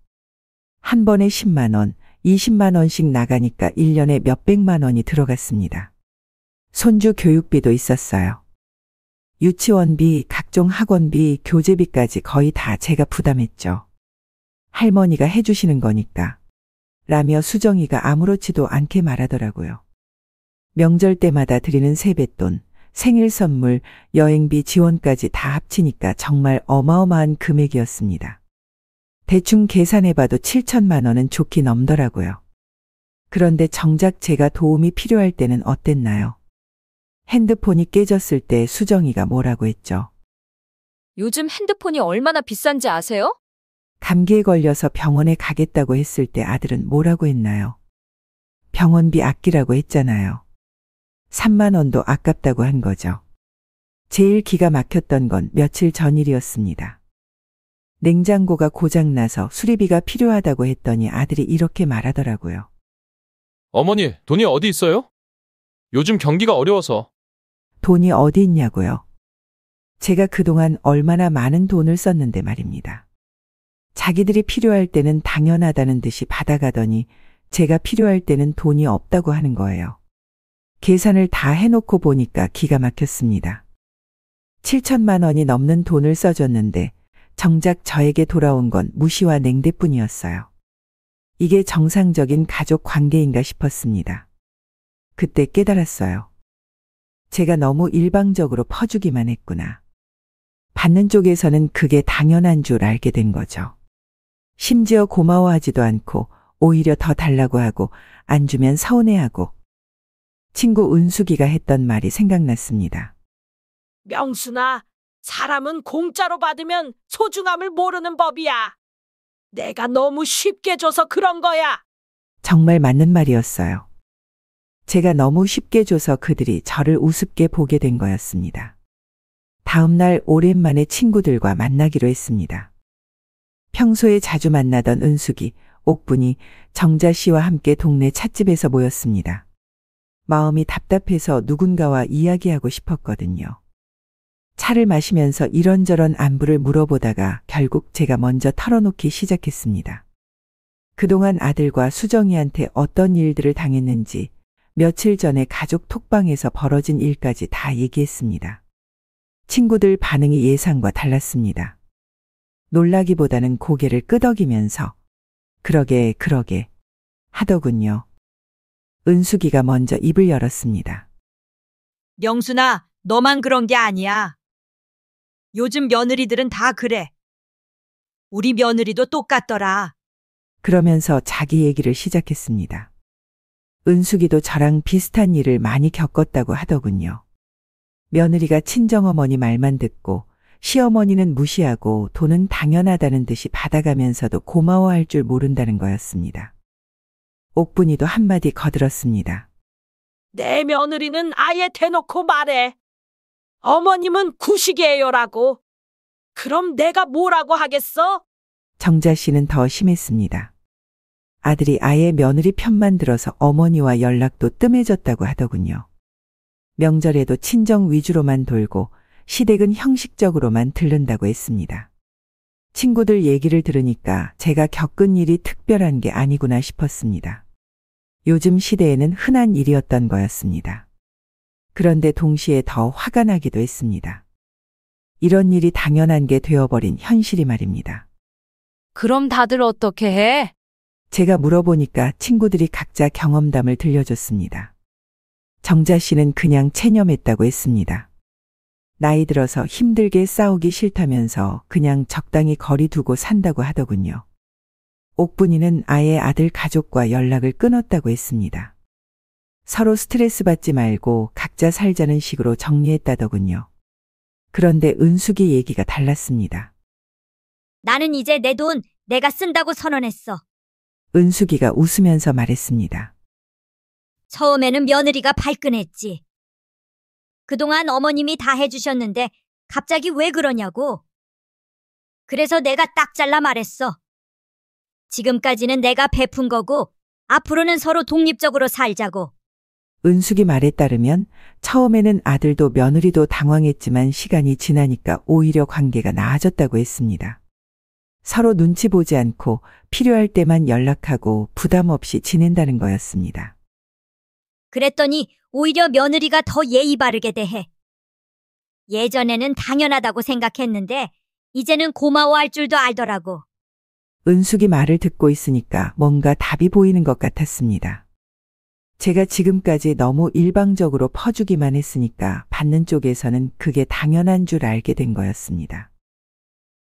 한 번에 10만 원, 20만 원씩 나가니까 1년에 몇백만 원이 들어갔습니다. 손주 교육비도 있었어요. 유치원비, 각종 학원비, 교재비까지 거의 다 제가 부담했죠. 할머니가 해주시는 거니까. 라며 수정이가 아무렇지도 않게 말하더라고요. 명절 때마다 드리는 세뱃돈, 생일 선물, 여행비 지원까지 다 합치니까 정말 어마어마한 금액이었습니다. 대충 계산해봐도 7천만 원은 좋게 넘더라고요. 그런데 정작 제가 도움이 필요할 때는 어땠나요? 핸드폰이 깨졌을 때 수정이가 뭐라고 했죠? 요즘 핸드폰이 얼마나 비싼지 아세요? 감기에 걸려서 병원에 가겠다고 했을 때 아들은 뭐라고 했나요? 병원비 아끼라고 했잖아요. 3만 원도 아깝다고 한 거죠. 제일 기가 막혔던 건 며칠 전 일이었습니다. 냉장고가 고장나서 수리비가 필요하다고 했더니 아들이 이렇게 말하더라고요. 어머니, 돈이 어디 있어요? 요즘 경기가 어려워서. 돈이 어디 있냐고요? 제가 그동안 얼마나 많은 돈을 썼는데 말입니다. 자기들이 필요할 때는 당연하다는 듯이 받아가더니 제가 필요할 때는 돈이 없다고 하는 거예요. 계산을 다 해놓고 보니까 기가 막혔습니다. 7천만 원이 넘는 돈을 써줬는데 정작 저에게 돌아온 건 무시와 냉대뿐이었어요. 이게 정상적인 가족 관계인가 싶었습니다. 그때 깨달았어요. 제가 너무 일방적으로 퍼주기만 했구나. 받는 쪽에서는 그게 당연한 줄 알게 된 거죠. 심지어 고마워하지도 않고 오히려 더 달라고 하고 안 주면 서운해하고. 친구 은숙이가 했던 말이 생각났습니다. 명순아, 사람은 공짜로 받으면 소중함을 모르는 법이야. 내가 너무 쉽게 줘서 그런 거야. 정말 맞는 말이었어요. 제가 너무 쉽게 줘서 그들이 저를 우습게 보게 된 거였습니다. 다음 날 오랜만에 친구들과 만나기로 했습니다. 평소에 자주 만나던 은숙이, 옥분이, 정자 씨와 함께 동네 찻집에서 모였습니다. 마음이 답답해서 누군가와 이야기하고 싶었거든요. 차를 마시면서 이런저런 안부를 물어보다가 결국 제가 먼저 털어놓기 시작했습니다. 그동안 아들과 수정이한테 어떤 일들을 당했는지, 며칠 전에 가족 톡방에서 벌어진 일까지 다 얘기했습니다. 친구들 반응이 예상과 달랐습니다. 놀라기보다는 고개를 끄덕이면서 그러게 하더군요. 은숙이가 먼저 입을 열었습니다. 명순아, 너만 그런 게 아니야. 요즘 며느리들은 다 그래. 우리 며느리도 똑같더라. 그러면서 자기 얘기를 시작했습니다. 은숙이도 저랑 비슷한 일을 많이 겪었다고 하더군요. 며느리가 친정어머니 말만 듣고 시어머니는 무시하고 돈은 당연하다는 듯이 받아가면서도 고마워할 줄 모른다는 거였습니다. 옥분이도 한마디 거들었습니다. 내 며느리는 아예 대놓고 말해. 어머님은 구식이에요라고. 그럼 내가 뭐라고 하겠어? 정자 씨는 더 심했습니다. 아들이 아예 며느리 편만 들어서 어머니와 연락도 뜸해졌다고 하더군요. 명절에도 친정 위주로만 돌고 시댁은 형식적으로만 들른다고 했습니다. 친구들 얘기를 들으니까 제가 겪은 일이 특별한 게 아니구나 싶었습니다. 요즘 시대에는 흔한 일이었던 거였습니다. 그런데 동시에 더 화가 나기도 했습니다. 이런 일이 당연한 게 되어버린 현실이 말입니다. 그럼 다들 어떻게 해? 제가 물어보니까 친구들이 각자 경험담을 들려줬습니다. 정자 씨는 그냥 체념했다고 했습니다. 나이 들어서 힘들게 싸우기 싫다면서 그냥 적당히 거리 두고 산다고 하더군요. 옥분이는 아예 아들 가족과 연락을 끊었다고 했습니다. 서로 스트레스 받지 말고 각자 살자는 식으로 정리했다더군요. 그런데 은숙이 얘기가 달랐습니다. 나는 이제 내 돈 내가 쓴다고 선언했어. 은숙이가 웃으면서 말했습니다. 처음에는 며느리가 발끈했지. 그동안 어머님이 다 해주셨는데 갑자기 왜 그러냐고. 그래서 내가 딱 잘라 말했어. 지금까지는 내가 베푼 거고 앞으로는 서로 독립적으로 살자고. 은숙이 말에 따르면 처음에는 아들도 며느리도 당황했지만 시간이 지나니까 오히려 관계가 나아졌다고 했습니다. 서로 눈치 보지 않고 필요할 때만 연락하고 부담 없이 지낸다는 거였습니다. 그랬더니 오히려 며느리가 더 예의 바르게 대해. 예전에는 당연하다고 생각했는데 이제는 고마워할 줄도 알더라고. 은숙이 말을 듣고 있으니까 뭔가 답이 보이는 것 같았습니다. 제가 지금까지 너무 일방적으로 퍼주기만 했으니까 받는 쪽에서는 그게 당연한 줄 알게 된 거였습니다.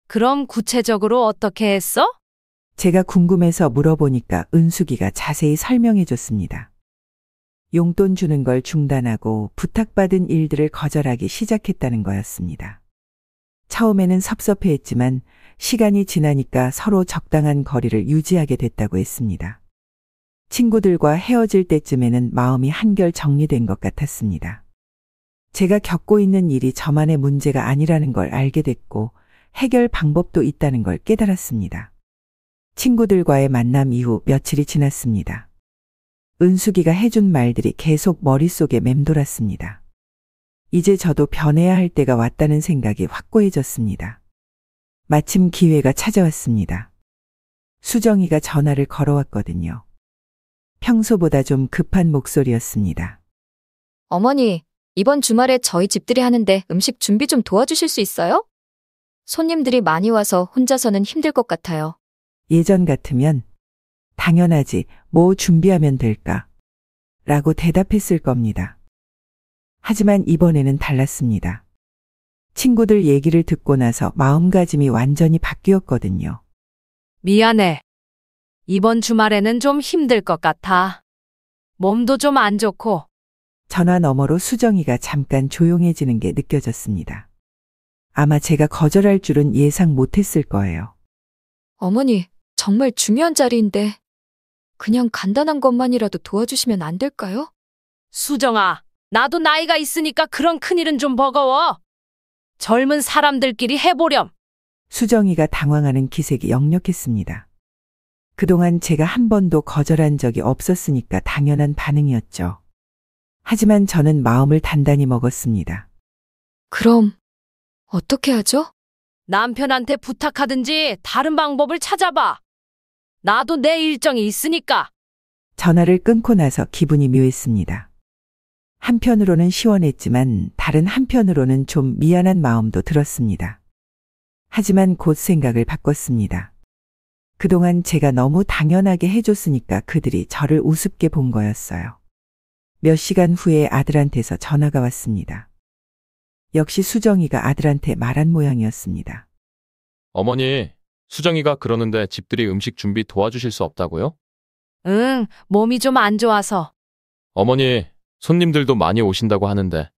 그럼 구체적으로 어떻게 했어? 제가 궁금해서 물어보니까 은숙이가 자세히 설명해 줬습니다. 용돈 주는 걸 중단하고 부탁받은 일들을 거절하기 시작했다는 거였습니다. 처음에는 섭섭해했지만 시간이 지나니까 서로 적당한 거리를 유지하게 됐다고 했습니다. 친구들과 헤어질 때쯤에는 마음이 한결 정리된 것 같았습니다. 제가 겪고 있는 일이 저만의 문제가 아니라는 걸 알게 됐고 해결 방법도 있다는 걸 깨달았습니다. 친구들과의 만남 이후 며칠이 지났습니다. 은숙이가 해준 말들이 계속 머릿속에 맴돌았습니다. 이제 저도 변해야 할 때가 왔다는 생각이 확고해졌습니다. 마침 기회가 찾아왔습니다. 수정이가 전화를 걸어왔거든요. 평소보다 좀 급한 목소리였습니다. 어머니, 이번 주말에 저희 집들이 하는데 음식 준비 좀 도와주실 수 있어요? 손님들이 많이 와서 혼자서는 힘들 것 같아요. 예전 같으면 당연하지, 뭐 준비하면 될까? 라고 대답했을 겁니다. 하지만 이번에는 달랐습니다. 친구들 얘기를 듣고 나서 마음가짐이 완전히 바뀌었거든요. 미안해. 이번 주말에는 좀 힘들 것 같아. 몸도 좀 안 좋고. 전화 너머로 수정이가 잠깐 조용해지는 게 느껴졌습니다. 아마 제가 거절할 줄은 예상 못했을 거예요. 어머니, 정말 중요한 자리인데 그냥 간단한 것만이라도 도와주시면 안 될까요? 수정아, 나도 나이가 있으니까 그런 큰일은 좀 버거워. 젊은 사람들끼리 해보렴. 수정이가 당황하는 기색이 역력했습니다. 그동안 제가 한 번도 거절한 적이 없었으니까 당연한 반응이었죠. 하지만 저는 마음을 단단히 먹었습니다. 그럼 어떻게 하죠? 남편한테 부탁하든지 다른 방법을 찾아봐. 나도 내 일정이 있으니까. 전화를 끊고 나서 기분이 묘했습니다. 한편으로는 시원했지만 다른 한편으로는 좀 미안한 마음도 들었습니다. 하지만 곧 생각을 바꿨습니다. 그동안 제가 너무 당연하게 해줬으니까 그들이 저를 우습게 본 거였어요. 몇 시간 후에 아들한테서 전화가 왔습니다. 역시 수정이가 아들한테 말한 모양이었습니다. 어머니, 수정이가 그러는데 집들이 음식 준비 도와주실 수 없다고요? 응, 몸이 좀 안 좋아서. 어머니, 손님들도 많이 오신다고 하는데.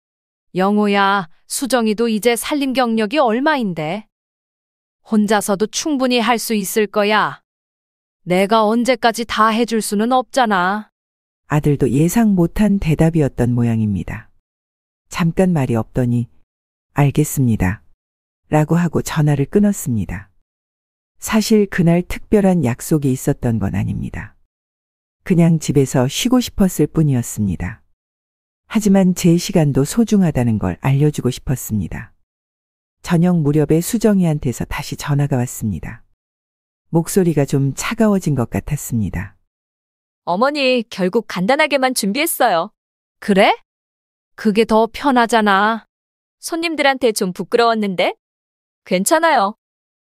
영호야, 수정이도 이제 살림 경력이 얼마인데? 혼자서도 충분히 할 수 있을 거야. 내가 언제까지 다 해줄 수는 없잖아. 아들도 예상 못한 대답이었던 모양입니다. 잠깐 말이 없더니 알겠습니다. 라고 하고 전화를 끊었습니다. 사실 그날 특별한 약속이 있었던 건 아닙니다. 그냥 집에서 쉬고 싶었을 뿐이었습니다. 하지만 제 시간도 소중하다는 걸 알려주고 싶었습니다. 저녁 무렵에 수정이한테서 다시 전화가 왔습니다. 목소리가 좀 차가워진 것 같았습니다. 어머니, 결국 간단하게만 준비했어요. 그래? 그게 더 편하잖아. 손님들한테 좀 부끄러웠는데? 괜찮아요.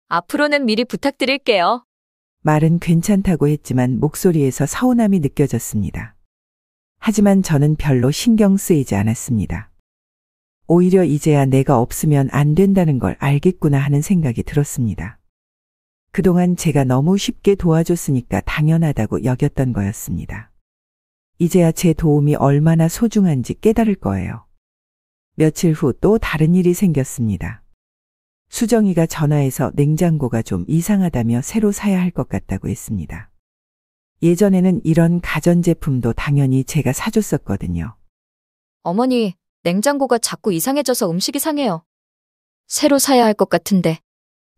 앞으로는 미리 부탁드릴게요. 말은 괜찮다고 했지만 목소리에서 서운함이 느껴졌습니다. 하지만 저는 별로 신경 쓰이지 않았습니다. 오히려 이제야 내가 없으면 안 된다는 걸 알겠구나 하는 생각이 들었습니다. 그동안 제가 너무 쉽게 도와줬으니까 당연하다고 여겼던 거였습니다. 이제야 제 도움이 얼마나 소중한지 깨달을 거예요. 며칠 후 또 다른 일이 생겼습니다. 수정이가 전화해서 냉장고가 좀 이상하다며 새로 사야 할 것 같다고 했습니다. 예전에는 이런 가전제품도 당연히 제가 사줬었거든요. 어머니, 냉장고가 자꾸 이상해져서 음식이 상해요. 새로 사야 할 것 같은데.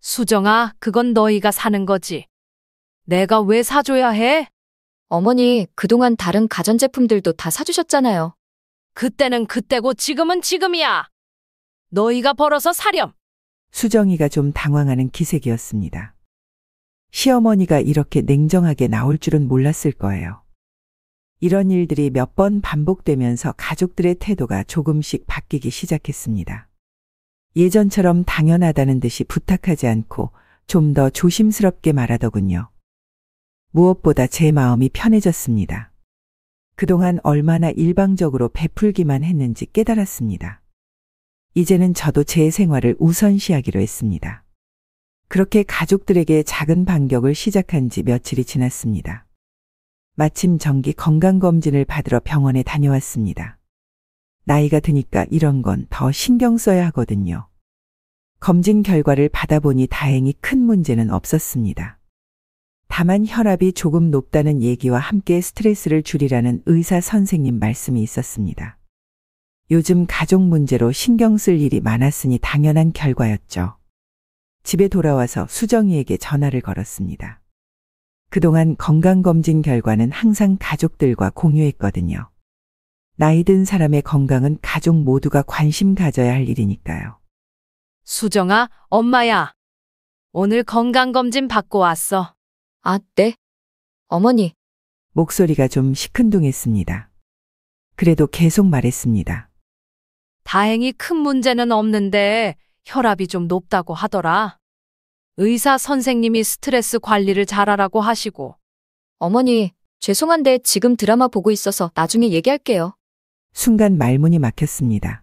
수정아, 그건 너희가 사는 거지. 내가 왜 사줘야 해? 어머니, 그동안 다른 가전제품들도 다 사주셨잖아요. 그때는 그때고 지금은 지금이야. 너희가 벌어서 사렴. 수정이가 좀 당황하는 기색이었습니다. 시어머니가 이렇게 냉정하게 나올 줄은 몰랐을 거예요. 이런 일들이 몇 번 반복되면서 가족들의 태도가 조금씩 바뀌기 시작했습니다. 예전처럼 당연하다는 듯이 부탁하지 않고 좀 더 조심스럽게 말하더군요. 무엇보다 제 마음이 편해졌습니다. 그동안 얼마나 일방적으로 베풀기만 했는지 깨달았습니다. 이제는 저도 제 생활을 우선시하기로 했습니다. 그렇게 가족들에게 작은 반격을 시작한 지 며칠이 지났습니다. 마침 정기 건강검진을 받으러 병원에 다녀왔습니다. 나이가 드니까 이런 건 더 신경 써야 하거든요. 검진 결과를 받아보니 다행히 큰 문제는 없었습니다. 다만 혈압이 조금 높다는 얘기와 함께 스트레스를 줄이라는 의사 선생님 말씀이 있었습니다. 요즘 가족 문제로 신경 쓸 일이 많았으니 당연한 결과였죠. 집에 돌아와서 수정이에게 전화를 걸었습니다. 그동안 건강검진 결과는 항상 가족들과 공유했거든요. 나이 든 사람의 건강은 가족 모두가 관심 가져야 할 일이니까요. 수정아, 엄마야. 오늘 건강검진 받고 왔어. 아, 네. 어머니, 목소리가 좀 시큰둥했습니다. 그래도 계속 말했습니다. 다행히 큰 문제는 없는데 혈압이 좀 높다고 하더라. 의사 선생님이 스트레스 관리를 잘하라고 하시고. 어머니, 죄송한데 지금 드라마 보고 있어서 나중에 얘기할게요. 순간 말문이 막혔습니다.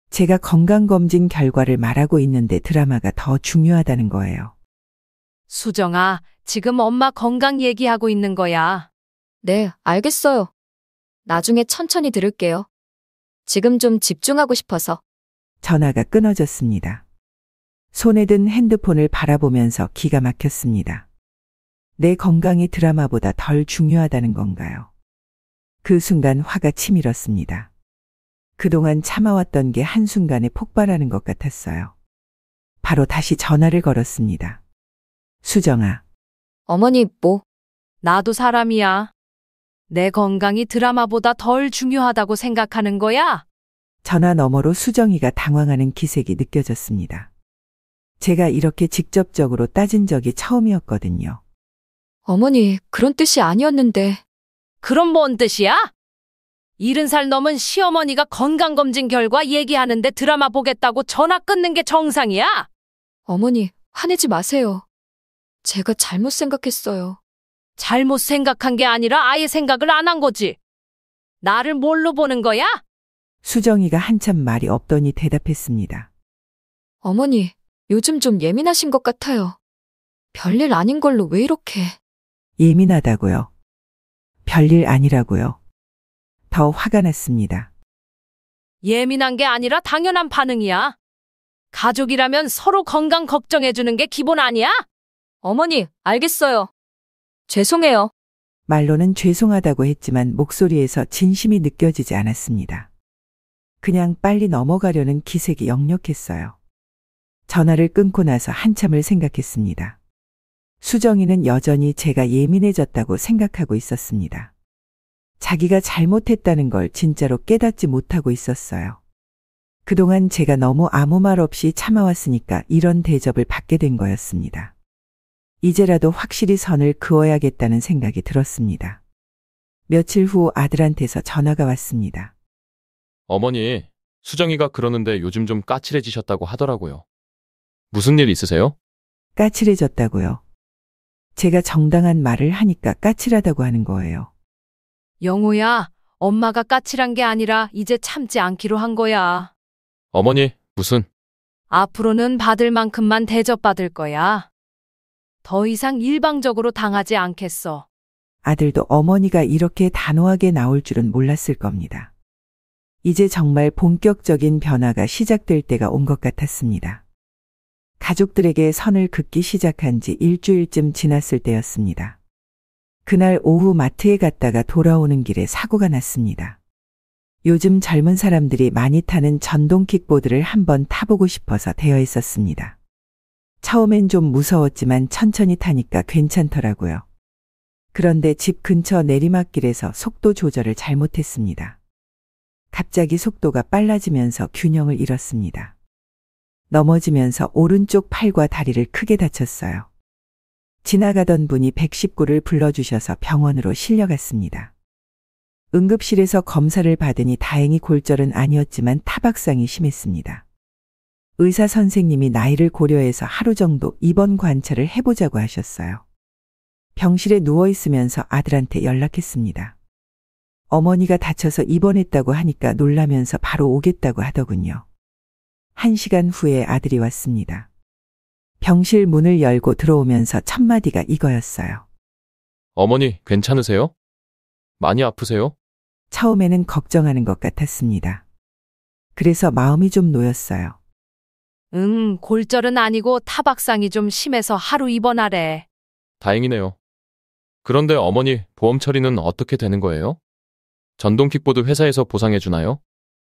제가 건강검진 결과를 말하고 있는데 드라마가 더 중요하다는 거예요. 수정아, 지금 엄마 건강 얘기하고 있는 거야. 네, 알겠어요. 나중에 천천히 들을게요. 지금 좀 집중하고 싶어서. 전화가 끊어졌습니다. 손에 든 핸드폰을 바라보면서 기가 막혔습니다. 내 건강이 드라마보다 덜 중요하다는 건가요? 그 순간 화가 치밀었습니다. 그동안 참아왔던 게 한순간에 폭발하는 것 같았어요. 바로 다시 전화를 걸었습니다. 수정아. 어머니, 뭐? 나도 사람이야. 내 건강이 드라마보다 덜 중요하다고 생각하는 거야? 전화 너머로 수정이가 당황하는 기색이 느껴졌습니다. 제가 이렇게 직접적으로 따진 적이 처음이었거든요. 어머니, 그런 뜻이 아니었는데. 그럼 뭔 뜻이야? 70살 넘은 시어머니가 건강검진 결과 얘기하는데 드라마 보겠다고 전화 끊는 게 정상이야? 어머니, 화내지 마세요. 제가 잘못 생각했어요. 잘못 생각한 게 아니라 아예 생각을 안 한 거지. 나를 뭘로 보는 거야? 수정이가 한참 말이 없더니 대답했습니다. 어머니, 요즘 좀 예민하신 것 같아요. 별일 아닌 걸로 왜 이렇게. 예민하다고요? 별일 아니라고요? 더 화가 났습니다. 예민한 게 아니라 당연한 반응이야. 가족이라면 서로 건강 걱정해주는 게 기본 아니야? 어머니, 알겠어요. 죄송해요. 말로는 죄송하다고 했지만 목소리에서 진심이 느껴지지 않았습니다. 그냥 빨리 넘어가려는 기색이 역력했어요. 전화를 끊고 나서 한참을 생각했습니다. 수정이는 여전히 제가 예민해졌다고 생각하고 있었습니다. 자기가 잘못했다는 걸 진짜로 깨닫지 못하고 있었어요. 그동안 제가 너무 아무 말 없이 참아왔으니까 이런 대접을 받게 된 거였습니다. 이제라도 확실히 선을 그어야겠다는 생각이 들었습니다. 며칠 후 아들한테서 전화가 왔습니다. 어머니, 수정이가 그러는데 요즘 좀 까칠해지셨다고 하더라고요. 무슨 일 있으세요? 까칠해졌다고요. 제가 정당한 말을 하니까 까칠하다고 하는 거예요. 영호야, 엄마가 까칠한 게 아니라 이제 참지 않기로 한 거야. 어머니, 무슨? 앞으로는 받을 만큼만 대접받을 거야. 더 이상 일방적으로 당하지 않겠어. 아들도 어머니가 이렇게 단호하게 나올 줄은 몰랐을 겁니다. 이제 정말 본격적인 변화가 시작될 때가 온 것 같았습니다. 가족들에게 선을 긋기 시작한 지 일주일쯤 지났을 때였습니다. 그날 오후 마트에 갔다가 돌아오는 길에 사고가 났습니다. 요즘 젊은 사람들이 많이 타는 전동 킥보드를 한번 타보고 싶어서 되어 있었습니다. 처음엔 좀 무서웠지만 천천히 타니까 괜찮더라고요. 그런데 집 근처 내리막길에서 속도 조절을 잘못했습니다. 갑자기 속도가 빨라지면서 균형을 잃었습니다. 넘어지면서 오른쪽 팔과 다리를 크게 다쳤어요. 지나가던 분이 119를 불러주셔서 병원으로 실려갔습니다. 응급실에서 검사를 받으니 다행히 골절은 아니었지만 타박상이 심했습니다. 의사 선생님이 나이를 고려해서 하루 정도 입원 관찰을 해보자고 하셨어요. 병실에 누워있으면서 아들한테 연락했습니다. 어머니가 다쳐서 입원했다고 하니까 놀라면서 바로 오겠다고 하더군요. 1시간 후에 아들이 왔습니다. 병실 문을 열고 들어오면서 첫 마디가 이거였어요. 어머니, 괜찮으세요? 많이 아프세요? 처음에는 걱정하는 것 같았습니다. 그래서 마음이 좀 놓였어요. 골절은 아니고 타박상이 좀 심해서 하루 입원하래. 다행이네요. 그런데 어머니, 보험 처리는 어떻게 되는 거예요? 전동 킥보드 회사에서 보상해 주나요?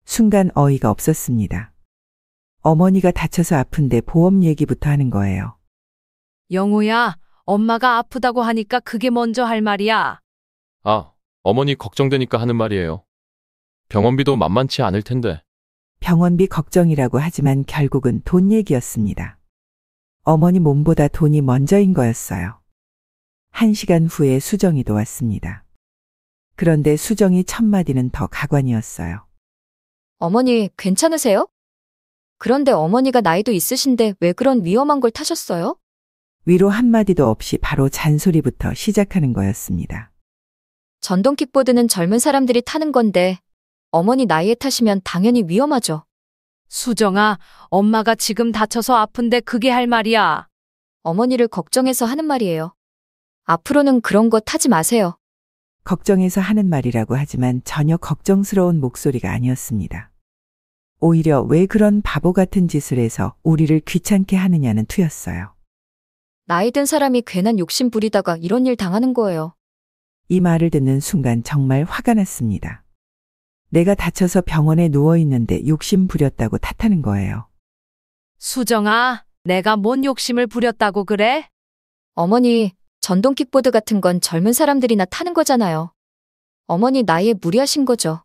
순간 어이가 없었습니다. 어머니가 다쳐서 아픈데 보험 얘기부터 하는 거예요. 영호야, 엄마가 아프다고 하니까 그게 먼저 할 말이야. 아, 어머니 걱정되니까 하는 말이에요. 병원비도 만만치 않을 텐데. 병원비 걱정이라고 하지만 결국은 돈 얘기였습니다. 어머니 몸보다 돈이 먼저인 거였어요. 1시간 후에 수정이도 왔습니다. 그런데 수정이 첫 마디는 더 가관이었어요. 어머니, 괜찮으세요? 그런데 어머니가 나이도 있으신데 왜 그런 위험한 걸 타셨어요? 위로 한마디도 없이 바로 잔소리부터 시작하는 거였습니다. 전동 킥보드는 젊은 사람들이 타는 건데 어머니 나이에 타시면 당연히 위험하죠. 수정아, 엄마가 지금 다쳐서 아픈데 그게 할 말이야. 어머니를 걱정해서 하는 말이에요. 앞으로는 그런 거 타지 마세요. 걱정해서 하는 말이라고 하지만 전혀 걱정스러운 목소리가 아니었습니다. 오히려 왜 그런 바보 같은 짓을 해서 우리를 귀찮게 하느냐는 투였어요. 나이 든 사람이 괜한 욕심 부리다가 이런 일 당하는 거예요. 이 말을 듣는 순간 정말 화가 났습니다. 내가 다쳐서 병원에 누워있는데 욕심 부렸다고 탓하는 거예요. 수정아, 내가 뭔 욕심을 부렸다고 그래? 어머니, 전동 킥보드 같은 건 젊은 사람들이나 타는 거잖아요. 어머니 나이에 무리하신 거죠.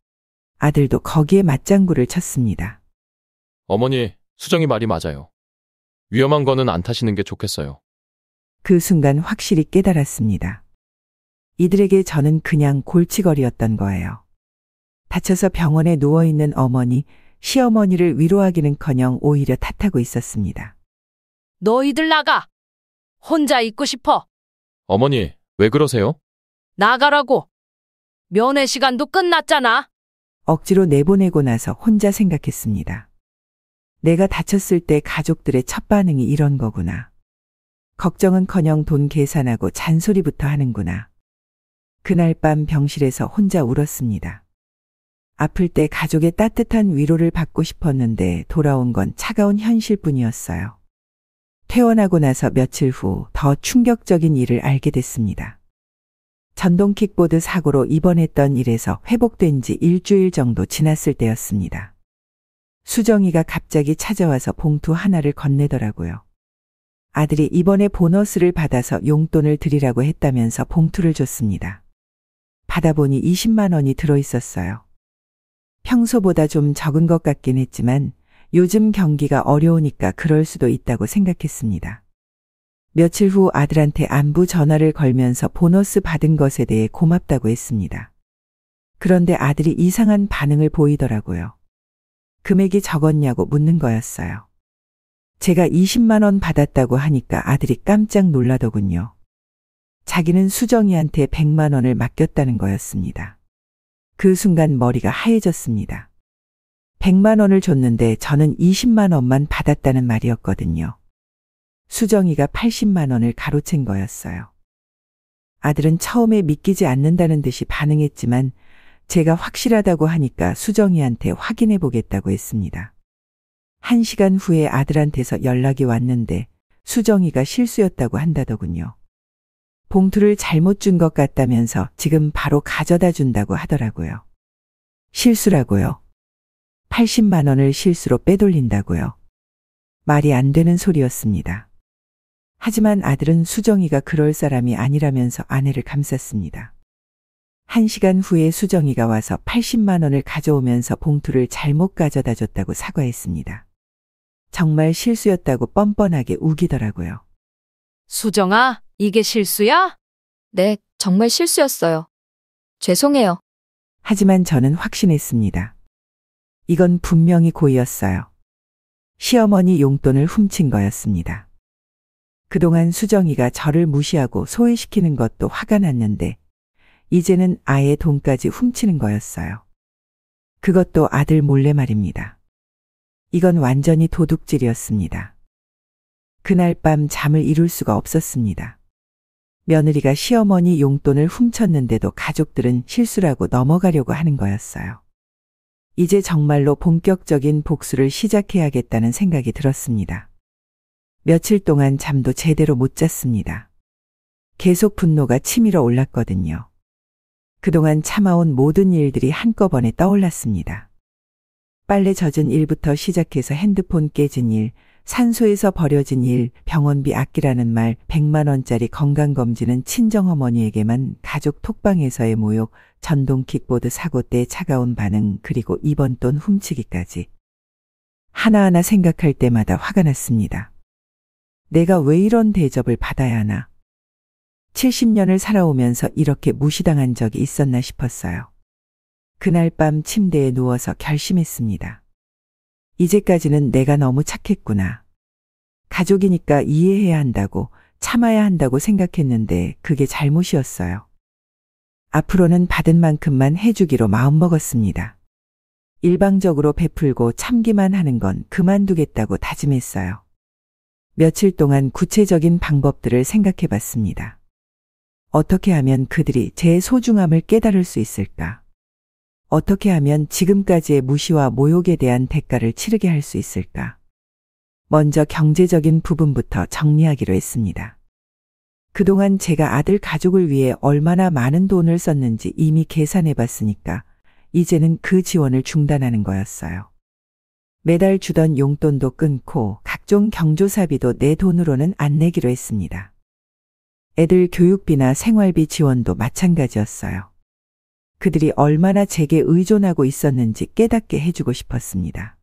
아들도 거기에 맞장구를 쳤습니다. 어머니, 수정이 말이 맞아요. 위험한 거는 안 타시는 게 좋겠어요. 그 순간 확실히 깨달았습니다. 이들에게 저는 그냥 골칫거리였던 거예요. 다쳐서 병원에 누워있는 어머니, 시어머니를 위로하기는커녕 오히려 탓하고 있었습니다. 너희들 나가! 혼자 있고 싶어! 어머니, 왜 그러세요? 나가라고! 면회 시간도 끝났잖아! 억지로 내보내고 나서 혼자 생각했습니다. 내가 다쳤을 때 가족들의 첫 반응이 이런 거구나. 걱정은커녕 돈 계산하고 잔소리부터 하는구나. 그날 밤 병실에서 혼자 울었습니다. 아플 때 가족의 따뜻한 위로를 받고 싶었는데 돌아온 건 차가운 현실뿐이었어요. 퇴원하고 나서 며칠 후 더 충격적인 일을 알게 됐습니다. 전동 킥보드 사고로 입원했던 일에서 회복된 지 일주일 정도 지났을 때였습니다. 수정이가 갑자기 찾아와서 봉투 하나를 건네더라고요. 아들이 이번에 보너스를 받아서 용돈을 드리라고 했다면서 봉투를 줬습니다. 받아보니 20만 원이 들어있었어요. 평소보다 좀 적은 것 같긴 했지만 요즘 경기가 어려우니까 그럴 수도 있다고 생각했습니다. 며칠 후 아들한테 안부 전화를 걸면서 보너스 받은 것에 대해 고맙다고 했습니다. 그런데 아들이 이상한 반응을 보이더라고요. 금액이 적었냐고 묻는 거였어요. 제가 20만 원 받았다고 하니까 아들이 깜짝 놀라더군요. 자기는 수정이한테 100만 원을 맡겼다는 거였습니다. 그 순간 머리가 하얘졌습니다. 100만 원을 줬는데 저는 20만 원만 받았다는 말이었거든요. 수정이가 80만 원을 가로챈 거였어요. 아들은 처음에 믿기지 않는다는 듯이 반응했지만 제가 확실하다고 하니까 수정이한테 확인해 보겠다고 했습니다. 1시간 후에 아들한테서 연락이 왔는데 수정이가 실수였다고 한다더군요. 봉투를 잘못 준 것 같다면서 지금 바로 가져다 준다고 하더라고요. 실수라고요. 80만 원을 실수로 빼돌린다고요. 말이 안 되는 소리였습니다. 하지만 아들은 수정이가 그럴 사람이 아니라면서 아내를 감쌌습니다. 1시간 후에 수정이가 와서 80만 원을 가져오면서 봉투를 잘못 가져다 줬다고 사과했습니다. 정말 실수였다고 뻔뻔하게 우기더라고요. 수정아, 이게 실수야? 네, 정말 실수였어요. 죄송해요. 하지만 저는 확신했습니다. 이건 분명히 고의였어요. 시어머니 용돈을 훔친 거였습니다. 그동안 수정이가 저를 무시하고 소외시키는 것도 화가 났는데 이제는 아예 돈까지 훔치는 거였어요. 그것도 아들 몰래 말입니다. 이건 완전히 도둑질이었습니다. 그날 밤 잠을 이룰 수가 없었습니다. 며느리가 시어머니 용돈을 훔쳤는데도 가족들은 실수라고 넘어가려고 하는 거였어요. 이제 정말로 본격적인 복수를 시작해야겠다는 생각이 들었습니다. 며칠 동안 잠도 제대로 못 잤습니다. 계속 분노가 치밀어 올랐거든요. 그동안 참아온 모든 일들이 한꺼번에 떠올랐습니다. 빨래 젖은 일부터 시작해서 핸드폰 깨진 일, 산소에서 버려진 일, 병원비 아끼라는 말, 100만 원짜리 건강검진은 친정어머니에게만, 가족 톡방에서의 모욕, 전동 킥보드 사고 때 차가운 반응, 그리고 이번 돈 훔치기까지. 하나하나 생각할 때마다 화가 났습니다. 내가 왜 이런 대접을 받아야 하나? 70년을 살아오면서 이렇게 무시당한 적이 있었나 싶었어요. 그날 밤 침대에 누워서 결심했습니다. 이제까지는 내가 너무 착했구나. 가족이니까 이해해야 한다고, 참아야 한다고 생각했는데 그게 잘못이었어요. 앞으로는 받은 만큼만 해주기로 마음먹었습니다. 일방적으로 베풀고 참기만 하는 건 그만두겠다고 다짐했어요. 며칠 동안 구체적인 방법들을 생각해 봤습니다. 어떻게 하면 그들이 제 소중함을 깨달을 수 있을까? 어떻게 하면 지금까지의 무시와 모욕에 대한 대가를 치르게 할 수 있을까? 먼저 경제적인 부분부터 정리하기로 했습니다. 그동안 제가 아들 가족을 위해 얼마나 많은 돈을 썼는지 이미 계산해 봤으니까 이제는 그 지원을 중단하는 거였어요. 매달 주던 용돈도 끊고 각종 경조사비도 내 돈으로는 안 내기로 했습니다. 애들 교육비나 생활비 지원도 마찬가지였어요. 그들이 얼마나 제게 의존하고 있었는지 깨닫게 해주고 싶었습니다.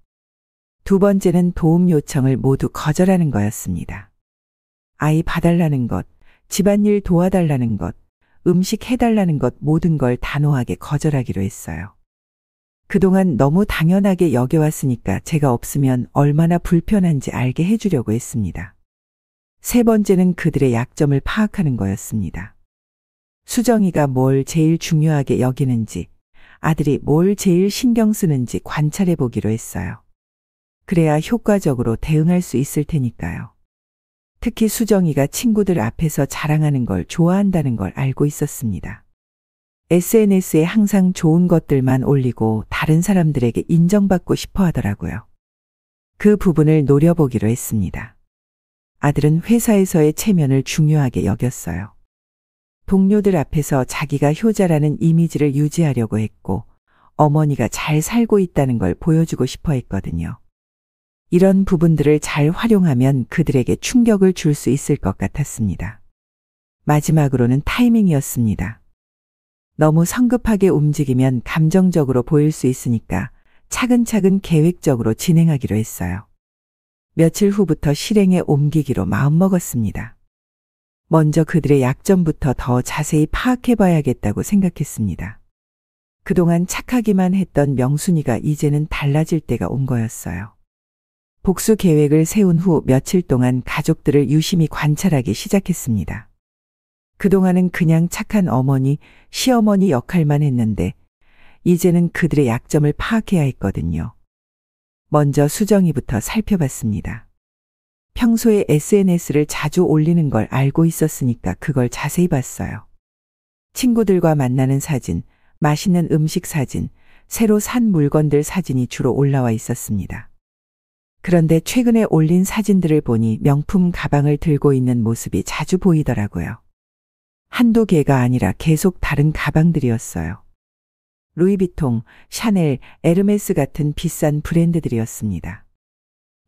두 번째는 도움 요청을 모두 거절하는 거였습니다. 아이 봐달라는 것, 집안일 도와달라는 것, 음식 해달라는 것 모든 걸 단호하게 거절하기로 했어요. 그동안 너무 당연하게 여겨왔으니까 제가 없으면 얼마나 불편한지 알게 해주려고 했습니다. 세 번째는 그들의 약점을 파악하는 거였습니다. 수정이가 뭘 제일 중요하게 여기는지, 아들이 뭘 제일 신경 쓰는지 관찰해 보기로 했어요. 그래야 효과적으로 대응할 수 있을 테니까요. 특히 수정이가 친구들 앞에서 자랑하는 걸 좋아한다는 걸 알고 있었습니다. SNS에 항상 좋은 것들만 올리고 다른 사람들에게 인정받고 싶어 하더라고요. 그 부분을 노려보기로 했습니다. 아들은 회사에서의 체면을 중요하게 여겼어요. 동료들 앞에서 자기가 효자라는 이미지를 유지하려고 했고 어머니가 잘 살고 있다는 걸 보여주고 싶어 했거든요. 이런 부분들을 잘 활용하면 그들에게 충격을 줄 수 있을 것 같았습니다. 마지막으로는 타이밍이었습니다. 너무 성급하게 움직이면 감정적으로 보일 수 있으니까 차근차근 계획적으로 진행하기로 했어요. 며칠 후부터 실행에 옮기기로 마음먹었습니다. 먼저 그들의 약점부터 더 자세히 파악해봐야겠다고 생각했습니다. 그동안 착하기만 했던 명순이가 이제는 달라질 때가 온 거였어요. 복수 계획을 세운 후 며칠 동안 가족들을 유심히 관찰하기 시작했습니다. 그동안은 그냥 착한 어머니, 시어머니 역할만 했는데 이제는 그들의 약점을 파악해야 했거든요. 먼저 수정이부터 살펴봤습니다. 평소에 SNS를 자주 올리는 걸 알고 있었으니까 그걸 자세히 봤어요. 친구들과 만나는 사진, 맛있는 음식 사진, 새로 산 물건들 사진이 주로 올라와 있었습니다. 그런데 최근에 올린 사진들을 보니 명품 가방을 들고 있는 모습이 자주 보이더라고요. 한두 개가 아니라 계속 다른 가방들이었어요. 루이비통, 샤넬, 에르메스 같은 비싼 브랜드들이었습니다.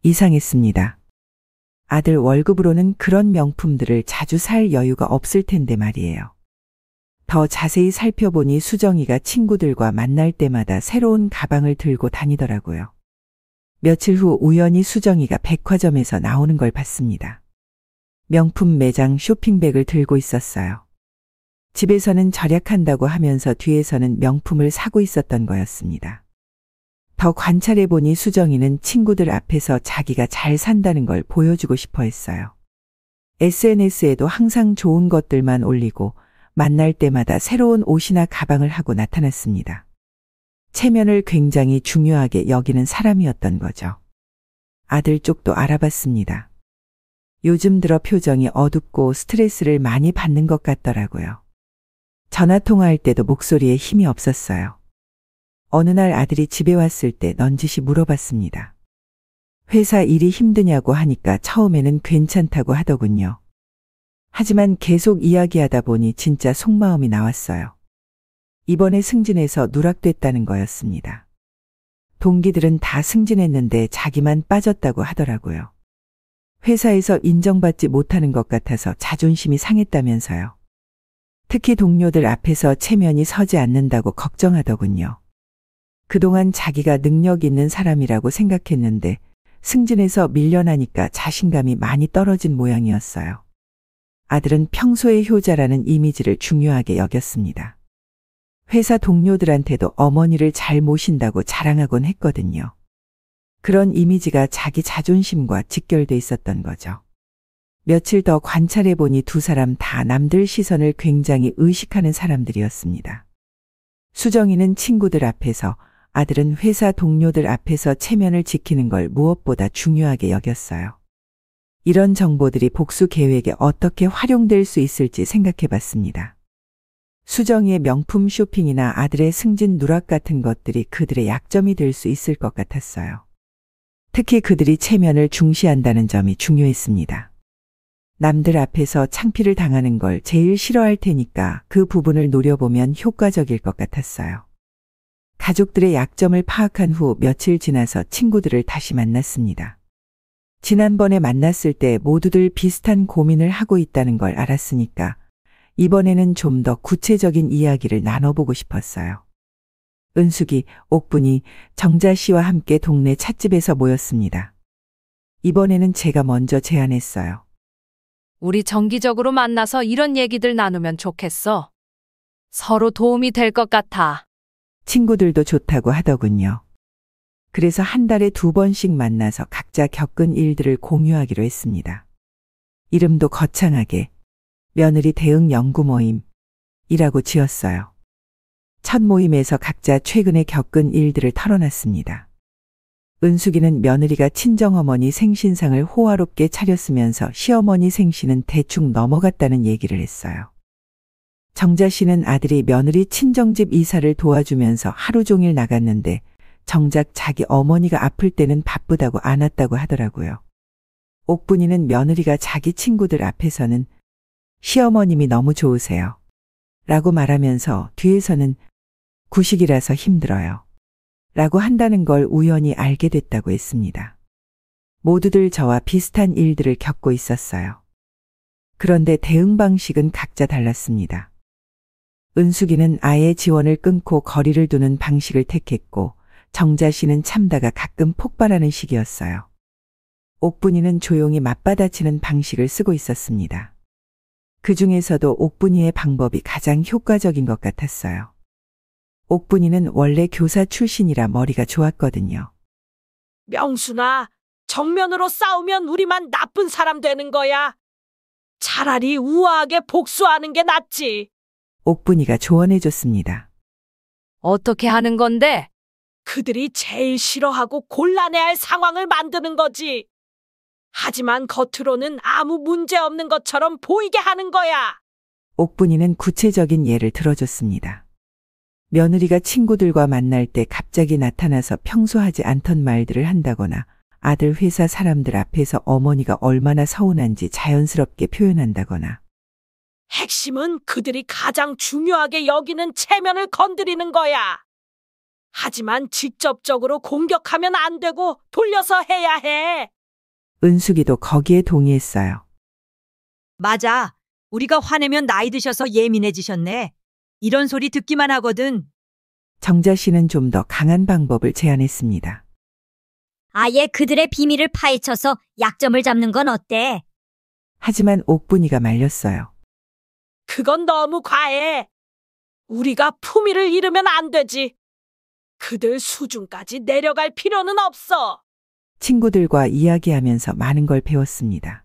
이상했습니다. 아들 월급으로는 그런 명품들을 자주 살 여유가 없을 텐데 말이에요. 더 자세히 살펴보니 수정이가 친구들과 만날 때마다 새로운 가방을 들고 다니더라고요. 며칠 후 우연히 수정이가 백화점에서 나오는 걸 봤습니다. 명품 매장 쇼핑백을 들고 있었어요. 집에서는 절약한다고 하면서 뒤에서는 명품을 사고 있었던 거였습니다. 더 관찰해보니 수정이는 친구들 앞에서 자기가 잘 산다는 걸 보여주고 싶어 했어요. SNS에도 항상 좋은 것들만 올리고 만날 때마다 새로운 옷이나 가방을 하고 나타났습니다. 체면을 굉장히 중요하게 여기는 사람이었던 거죠. 아들 쪽도 알아봤습니다. 요즘 들어 표정이 어둡고 스트레스를 많이 받는 것 같더라고요. 전화 통화할 때도 목소리에 힘이 없었어요. 어느 날 아들이 집에 왔을 때 넌지시 물어봤습니다. 회사 일이 힘드냐고 하니까 처음에는 괜찮다고 하더군요. 하지만 계속 이야기하다 보니 진짜 속마음이 나왔어요. 이번에 승진해서 누락됐다는 거였습니다. 동기들은 다 승진했는데 자기만 빠졌다고 하더라고요. 회사에서 인정받지 못하는 것 같아서 자존심이 상했다면서요. 특히 동료들 앞에서 체면이 서지 않는다고 걱정하더군요. 그동안 자기가 능력 있는 사람이라고 생각했는데 승진해서 밀려나니까 자신감이 많이 떨어진 모양이었어요. 아들은 평소의 효자라는 이미지를 중요하게 여겼습니다. 회사 동료들한테도 어머니를 잘 모신다고 자랑하곤 했거든요. 그런 이미지가 자기 자존심과 직결돼 있었던 거죠. 며칠 더 관찰해보니 두 사람 다 남들 시선을 굉장히 의식하는 사람들이었습니다. 수정이는 친구들 앞에서, 아들은 회사 동료들 앞에서 체면을 지키는 걸 무엇보다 중요하게 여겼어요. 이런 정보들이 복수 계획에 어떻게 활용될 수 있을지 생각해봤습니다. 수정이의 명품 쇼핑이나 아들의 승진 누락 같은 것들이 그들의 약점이 될 수 있을 것 같았어요. 특히 그들이 체면을 중시한다는 점이 중요했습니다. 남들 앞에서 창피를 당하는 걸 제일 싫어할 테니까 그 부분을 노려보면 효과적일 것 같았어요. 가족들의 약점을 파악한 후 며칠 지나서 친구들을 다시 만났습니다. 지난번에 만났을 때 모두들 비슷한 고민을 하고 있다는 걸 알았으니까 이번에는 좀 더 구체적인 이야기를 나눠보고 싶었어요. 은숙이, 옥분이, 정자 씨와 함께 동네 찻집에서 모였습니다. 이번에는 제가 먼저 제안했어요. 우리 정기적으로 만나서 이런 얘기들 나누면 좋겠어. 서로 도움이 될 것 같아. 친구들도 좋다고 하더군요. 그래서 한 달에 2번씩 만나서 각자 겪은 일들을 공유하기로 했습니다. 이름도 거창하게 며느리 대응 연구 모임이라고 지었어요. 첫 모임에서 각자 최근에 겪은 일들을 털어놨습니다. 은숙이는 며느리가 친정어머니 생신상을 호화롭게 차렸으면서 시어머니 생신은 대충 넘어갔다는 얘기를 했어요. 정자 씨는 아들이 며느리 친정집 이사를 도와주면서 하루 종일 나갔는데 정작 자기 어머니가 아플 때는 바쁘다고 안 왔다고 하더라고요. 옥분이는 며느리가 자기 친구들 앞에서는 시어머님이 너무 좋으세요 라고 말하면서 뒤에서는 구식이라서 힘들어요 라고 한다는 걸 우연히 알게 됐다고 했습니다. 모두들 저와 비슷한 일들을 겪고 있었어요. 그런데 대응 방식은 각자 달랐습니다. 은숙이는 아예 지원을 끊고 거리를 두는 방식을 택했고 정자 씨는 참다가 가끔 폭발하는 시기였어요. 옥분이는 조용히 맞받아치는 방식을 쓰고 있었습니다. 그 중에서도 옥분이의 방법이 가장 효과적인 것 같았어요. 옥분이는 원래 교사 출신이라 머리가 좋았거든요. 명순아, 정면으로 싸우면 우리만 나쁜 사람 되는 거야. 차라리 우아하게 복수하는 게 낫지. 옥분이가 조언해줬습니다. 어떻게 하는 건데? 그들이 제일 싫어하고 곤란해할 상황을 만드는 거지. 하지만 겉으로는 아무 문제 없는 것처럼 보이게 하는 거야. 옥분이는 구체적인 예를 들어줬습니다. 며느리가 친구들과 만날 때 갑자기 나타나서 평소 하지 않던 말들을 한다거나 아들 회사 사람들 앞에서 어머니가 얼마나 서운한지 자연스럽게 표현한다거나. 핵심은 그들이 가장 중요하게 여기는 체면을 건드리는 거야. 하지만 직접적으로 공격하면 안 되고 돌려서 해야 해. 은숙이도 거기에 동의했어요. 맞아. 우리가 화내면 나이 드셔서 예민해지셨네. 이런 소리 듣기만 하거든. 정자 씨는 좀 더 강한 방법을 제안했습니다. 아예 그들의 비밀을 파헤쳐서 약점을 잡는 건 어때? 하지만 옥분이가 말렸어요. 그건 너무 과해. 우리가 품위를 잃으면 안 되지. 그들 수준까지 내려갈 필요는 없어. 친구들과 이야기하면서 많은 걸 배웠습니다.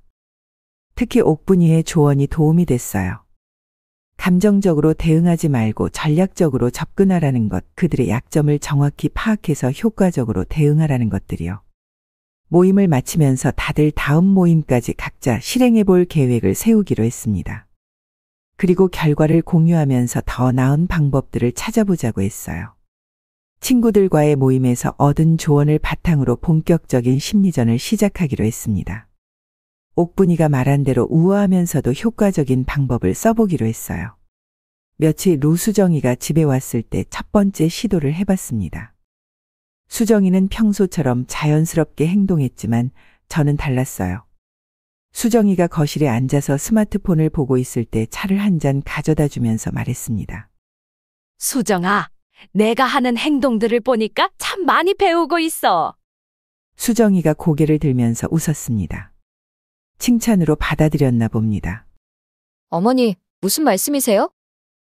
특히 옥분이의 조언이 도움이 됐어요. 감정적으로 대응하지 말고 전략적으로 접근하라는 것, 그들의 약점을 정확히 파악해서 효과적으로 대응하라는 것들이요. 모임을 마치면서 다들 다음 모임까지 각자 실행해 볼 계획을 세우기로 했습니다. 그리고 결과를 공유하면서 더 나은 방법들을 찾아보자고 했어요. 친구들과의 모임에서 얻은 조언을 바탕으로 본격적인 심리전을 시작하기로 했습니다. 옥분이가 말한 대로 우아하면서도 효과적인 방법을 써보기로 했어요. 며칠 후 수정이가 집에 왔을 때 첫 번째 시도를 해봤습니다. 수정이는 평소처럼 자연스럽게 행동했지만 저는 달랐어요. 수정이가 거실에 앉아서 스마트폰을 보고 있을 때 차를 한 잔 가져다 주면서 말했습니다. 수정아, 내가 하는 행동들을 보니까 참 많이 배우고 있어. 수정이가 고개를 들면서 웃었습니다. 칭찬으로 받아들였나 봅니다. 어머니, 무슨 말씀이세요?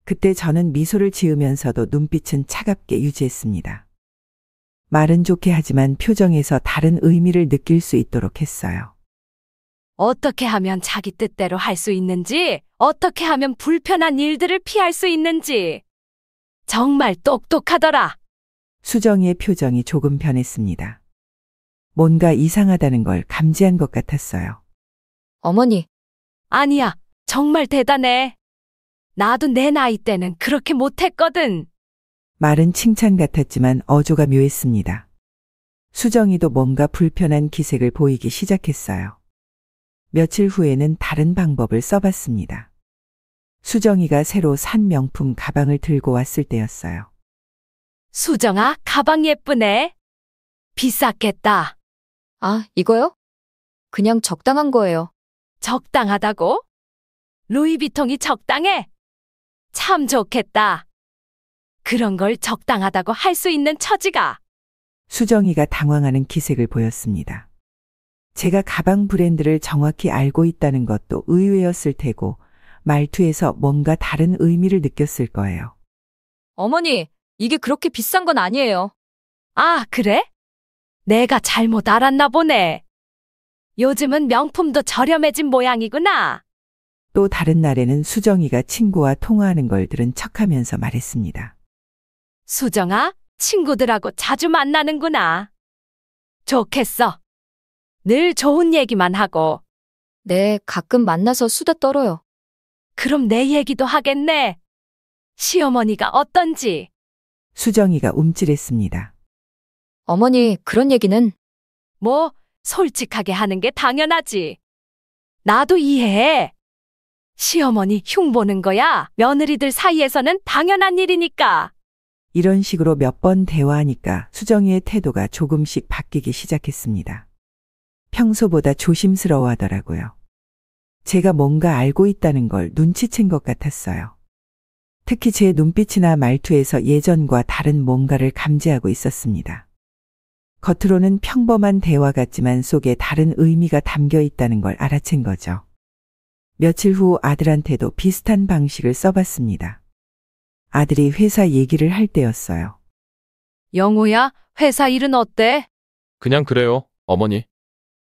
그때 저는 미소를 지으면서도 눈빛은 차갑게 유지했습니다. 말은 좋게 하지만 표정에서 다른 의미를 느낄 수 있도록 했어요. 어떻게 하면 자기 뜻대로 할 수 있는지, 어떻게 하면 불편한 일들을 피할 수 있는지. 정말 똑똑하더라. 수정이의 표정이 조금 변했습니다. 뭔가 이상하다는 걸 감지한 것 같았어요. 어머니, 아니야, 정말 대단해. 나도 내 나이 때는 그렇게 못했거든. 말은 칭찬 같았지만 어조가 묘했습니다. 수정이도 뭔가 불편한 기색을 보이기 시작했어요. 며칠 후에는 다른 방법을 써봤습니다. 수정이가 새로 산 명품 가방을 들고 왔을 때였어요. 수정아, 가방 예쁘네. 비쌌겠다. 아, 이거요? 그냥 적당한 거예요. 적당하다고? 루이비통이 적당해? 참 좋겠다. 그런 걸 적당하다고 할 수 있는 처지가. 수정이가 당황하는 기색을 보였습니다. 제가 가방 브랜드를 정확히 알고 있다는 것도 의외였을 테고 말투에서 뭔가 다른 의미를 느꼈을 거예요. 어머니, 이게 그렇게 비싼 건 아니에요. 아, 그래? 내가 잘못 알았나 보네. 요즘은 명품도 저렴해진 모양이구나. 또 다른 날에는 수정이가 친구와 통화하는 걸 들은 척하면서 말했습니다. 수정아, 친구들하고 자주 만나는구나. 좋겠어. 늘 좋은 얘기만 하고. 네, 가끔 만나서 수다 떨어요. 그럼 내 얘기도 하겠네. 시어머니가 어떤지. 수정이가 움찔했습니다. 어머니, 그런 얘기는 뭐, 솔직하게 하는 게 당연하지. 나도 이해해. 시어머니 흉보는 거야. 며느리들 사이에서는 당연한 일이니까. 이런 식으로 몇 번 대화하니까 수정이의 태도가 조금씩 바뀌기 시작했습니다. 평소보다 조심스러워하더라고요. 제가 뭔가 알고 있다는 걸 눈치챈 것 같았어요. 특히 제 눈빛이나 말투에서 예전과 다른 뭔가를 감지하고 있었습니다. 겉으로는 평범한 대화 같지만 속에 다른 의미가 담겨 있다는 걸 알아챈 거죠. 며칠 후 아들한테도 비슷한 방식을 써봤습니다. 아들이 회사 얘기를 할 때였어요. 영호야, 회사 일은 어때? 그냥 그래요, 어머니.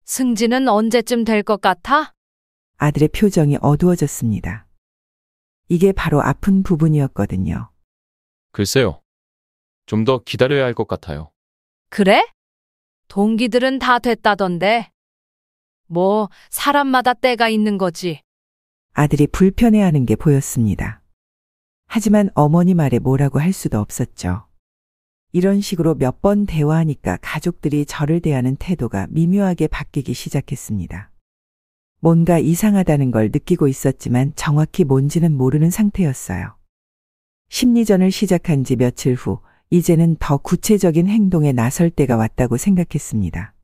승진은 언제쯤 될 것 같아? 아들의 표정이 어두워졌습니다. 이게 바로 아픈 부분이었거든요. 글쎄요. 좀 더 기다려야 할 것 같아요. 그래? 동기들은 다 됐다던데. 뭐, 사람마다 때가 있는 거지. 아들이 불편해하는 게 보였습니다. 하지만 어머니 말에 뭐라고 할 수도 없었죠. 이런 식으로 몇 번 대화하니까 가족들이 저를 대하는 태도가 미묘하게 바뀌기 시작했습니다. 뭔가 이상하다는 걸 느끼고 있었지만 정확히 뭔지는 모르는 상태였어요. 심리전을 시작한 지 며칠 후 이제는 더 구체적인 행동에 나설 때가 왔다고 생각했습니다.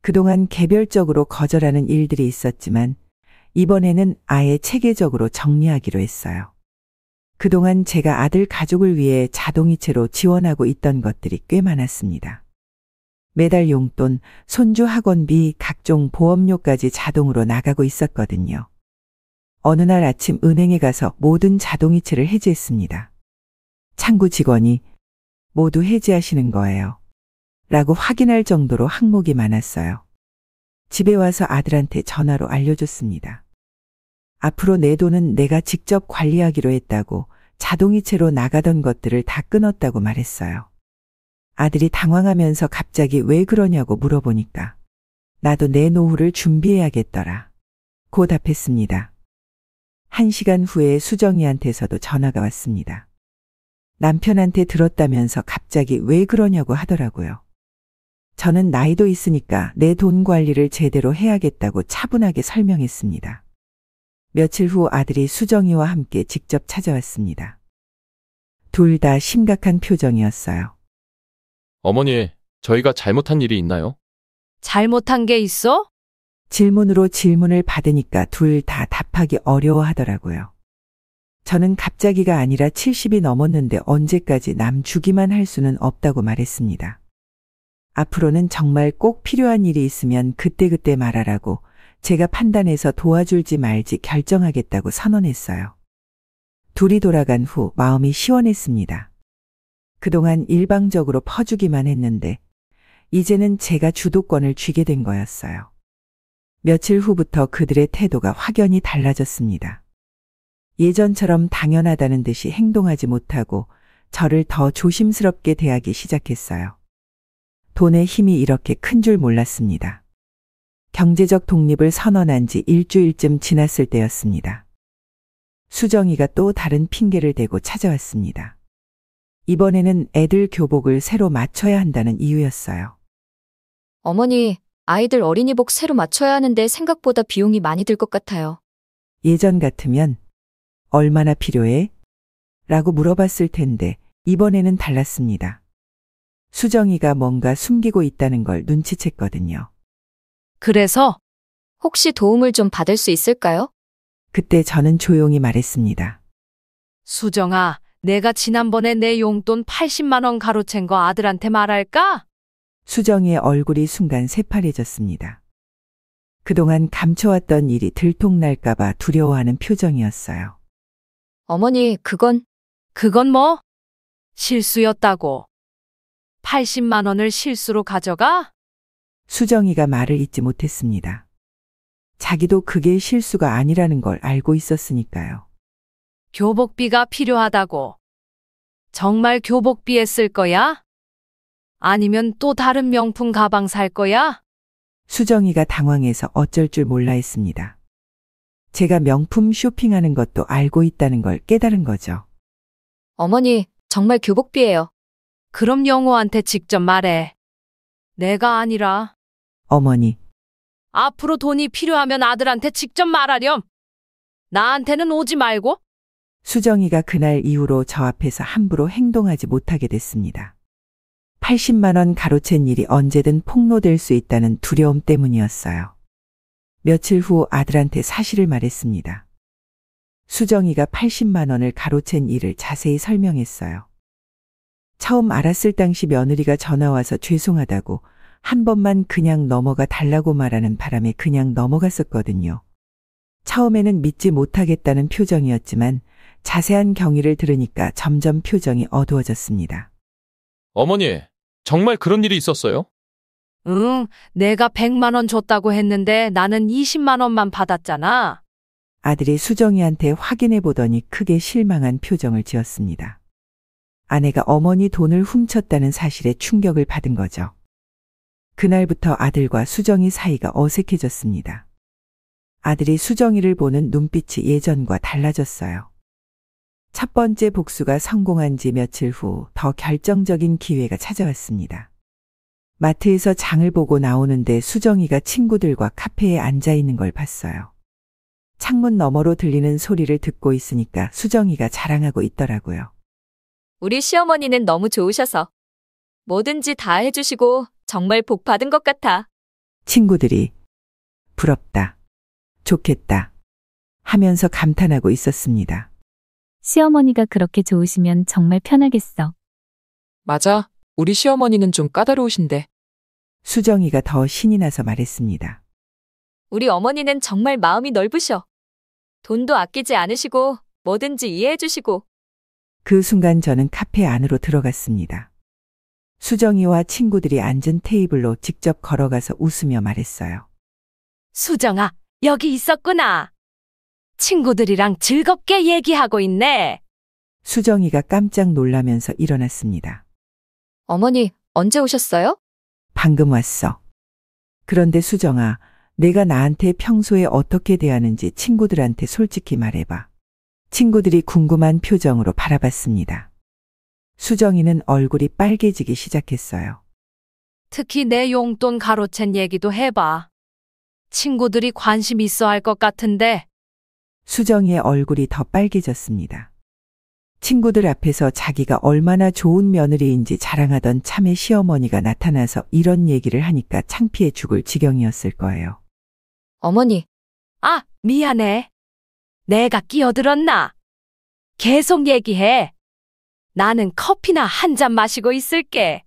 그동안 개별적으로 거절하는 일들이 있었지만 이번에는 아예 체계적으로 정리하기로 했어요. 그동안 제가 아들 가족을 위해 자동이체로 지원하고 있던 것들이 꽤 많았습니다. 매달 용돈, 손주 학원비, 각종 보험료까지 자동으로 나가고 있었거든요. 어느 날 아침 은행에 가서 모든 자동이체를 해지했습니다. 창구 직원이 모두 해지하시는 거예요. 라고 확인할 정도로 항목이 많았어요. 집에 와서 아들한테 전화로 알려줬습니다. 앞으로 내 돈은 내가 직접 관리하기로 했다고 자동이체로 나가던 것들을 다 끊었다고 말했어요. 아들이 당황하면서 갑자기 왜 그러냐고 물어보니까 나도 내 노후를 준비해야겠더라. 고 답했습니다. 1시간 후에 수정이한테서도 전화가 왔습니다. 남편한테 들었다면서 갑자기 왜 그러냐고 하더라고요. 저는 나이도 있으니까 내 돈 관리를 제대로 해야겠다고 차분하게 설명했습니다. 며칠 후 아들이 수정이와 함께 직접 찾아왔습니다. 둘 다 심각한 표정이었어요. 어머니, 저희가 잘못한 일이 있나요? 잘못한 게 있어? 질문으로 질문을 받으니까 둘 다 답하기 어려워하더라고요. 저는 갑자기가 아니라 70이 넘었는데 언제까지 남 주기만 할 수는 없다고 말했습니다. 앞으로는 정말 꼭 필요한 일이 있으면 그때그때 말하라고 제가 판단해서 도와줄지 말지 결정하겠다고 선언했어요. 둘이 돌아간 후 마음이 시원했습니다. 그동안 일방적으로 퍼주기만 했는데 이제는 제가 주도권을 쥐게 된 거였어요. 며칠 후부터 그들의 태도가 확연히 달라졌습니다. 예전처럼 당연하다는 듯이 행동하지 못하고 저를 더 조심스럽게 대하기 시작했어요. 돈의 힘이 이렇게 큰 줄 몰랐습니다. 경제적 독립을 선언한 지 일주일쯤 지났을 때였습니다. 수정이가 또 다른 핑계를 대고 찾아왔습니다. 이번에는 애들 교복을 새로 맞춰야 한다는 이유였어요. 어머니, 아이들 어린이복 새로 맞춰야 하는데 생각보다 비용이 많이 들 것 같아요. 예전 같으면 얼마나 필요해? 라고 물어봤을 텐데 이번에는 달랐습니다. 수정이가 뭔가 숨기고 있다는 걸 눈치챘거든요. 그래서 혹시 도움을 좀 받을 수 있을까요? 그때 저는 조용히 말했습니다. 수정아, 내가 지난번에 내 용돈 80만 원 가로챈 거 아들한테 말할까? 수정이의 얼굴이 순간 새파래졌습니다. 그동안 감춰왔던 일이 들통날까봐 두려워하는 표정이었어요. 어머니, 그건 뭐? 실수였다고. 80만 원을 실수로 가져가? 수정이가 말을 잇지 못했습니다. 자기도 그게 실수가 아니라는 걸 알고 있었으니까요. 교복비가 필요하다고. 정말 교복비에 쓸 거야? 아니면 또 다른 명품 가방 살 거야? 수정이가 당황해서 어쩔 줄 몰라 했습니다. 제가 명품 쇼핑하는 것도 알고 있다는 걸 깨달은 거죠. 어머니, 정말 교복비예요. 그럼 영호한테 직접 말해. 내가 아니라. 어머니, 앞으로 돈이 필요하면 아들한테 직접 말하렴. 나한테는 오지 말고. 수정이가 그날 이후로 저 앞에서 함부로 행동하지 못하게 됐습니다. 80만 원 가로챈 일이 언제든 폭로될 수 있다는 두려움 때문이었어요. 며칠 후 아들한테 사실을 말했습니다. 수정이가 80만 원을 가로챈 일을 자세히 설명했어요. 처음 알았을 당시 며느리가 전화와서 죄송하다고 한 번만 그냥 넘어가 달라고 말하는 바람에 그냥 넘어갔었거든요. 처음에는 믿지 못하겠다는 표정이었지만 자세한 경위를 들으니까 점점 표정이 어두워졌습니다. 어머니, 정말 그런 일이 있었어요? 응, 내가 100만 원 줬다고 했는데 나는 20만 원만 받았잖아. 아들이 수정이한테 확인해 보더니 크게 실망한 표정을 지었습니다. 아내가 어머니 돈을 훔쳤다는 사실에 충격을 받은 거죠. 그날부터 아들과 수정이 사이가 어색해졌습니다. 아들이 수정이를 보는 눈빛이 예전과 달라졌어요. 첫 번째 복수가 성공한 지 며칠 후 더 결정적인 기회가 찾아왔습니다. 마트에서 장을 보고 나오는데 수정이가 친구들과 카페에 앉아 있는 걸 봤어요. 창문 너머로 들리는 소리를 듣고 있으니까 수정이가 자랑하고 있더라고요. 우리 시어머니는 너무 좋으셔서 뭐든지 다 해주시고 정말 복 받은 것 같아. 친구들이 부럽다, 좋겠다 하면서 감탄하고 있었습니다. 시어머니가 그렇게 좋으시면 정말 편하겠어. 맞아. 우리 시어머니는 좀 까다로우신데. 수정이가 더 신이 나서 말했습니다. 우리 어머니는 정말 마음이 넓으셔. 돈도 아끼지 않으시고 뭐든지 이해해주시고. 그 순간 저는 카페 안으로 들어갔습니다. 수정이와 친구들이 앉은 테이블로 직접 걸어가서 웃으며 말했어요. 수정아, 여기 있었구나. 친구들이랑 즐겁게 얘기하고 있네. 수정이가 깜짝 놀라면서 일어났습니다. 어머니, 언제 오셨어요? 방금 왔어. 그런데 수정아, 내가 나한테 평소에 어떻게 대하는지 친구들한테 솔직히 말해봐. 친구들이 궁금한 표정으로 바라봤습니다. 수정이는 얼굴이 빨개지기 시작했어요. 특히 내 용돈 가로챈 얘기도 해봐. 친구들이 관심 있어 할 것 같은데. 수정이의 얼굴이 더 빨개졌습니다. 친구들 앞에서 자기가 얼마나 좋은 며느리인지 자랑하던 참의 시어머니가 나타나서 이런 얘기를 하니까 창피해 죽을 지경이었을 거예요. 어머니, 아, 미안해. 내가 끼어들었나? 계속 얘기해. 나는 커피나 한 잔 마시고 있을게.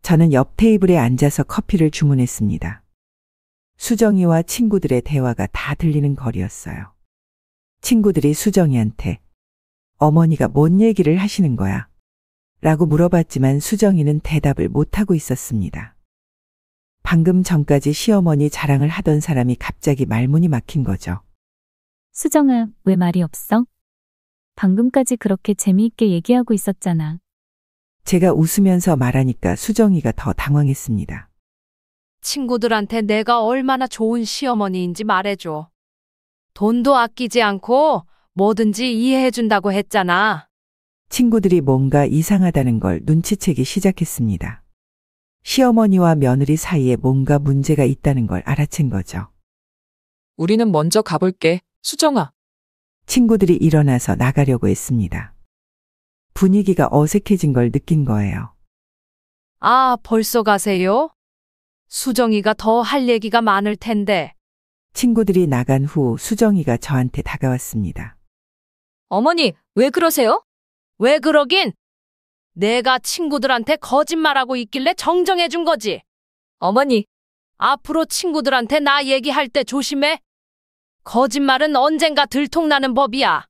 저는 옆 테이블에 앉아서 커피를 주문했습니다. 수정이와 친구들의 대화가 다 들리는 거리였어요. 친구들이 수정이한테 어머니가 뭔 얘기를 하시는 거야? 라고 물어봤지만 수정이는 대답을 못하고 있었습니다. 방금 전까지 시어머니 자랑을 하던 사람이 갑자기 말문이 막힌 거죠. 수정아, 왜 말이 없어? 방금까지 그렇게 재미있게 얘기하고 있었잖아. 제가 웃으면서 말하니까 수정이가 더 당황했습니다. 친구들한테 내가 얼마나 좋은 시어머니인지 말해줘. 돈도 아끼지 않고 뭐든지 이해해준다고 했잖아. 친구들이 뭔가 이상하다는 걸 눈치채기 시작했습니다. 시어머니와 며느리 사이에 뭔가 문제가 있다는 걸 알아챈 거죠. 우리는 먼저 가볼게. 수정아. 친구들이 일어나서 나가려고 했습니다. 분위기가 어색해진 걸 느낀 거예요. 아, 벌써 가세요? 수정이가 더 할 얘기가 많을 텐데. 친구들이 나간 후 수정이가 저한테 다가왔습니다. 어머니, 왜 그러세요? 왜 그러긴? 내가 친구들한테 거짓말하고 있길래 정정해준 거지. 어머니, 앞으로 친구들한테 나 얘기할 때 조심해. 거짓말은 언젠가 들통나는 법이야.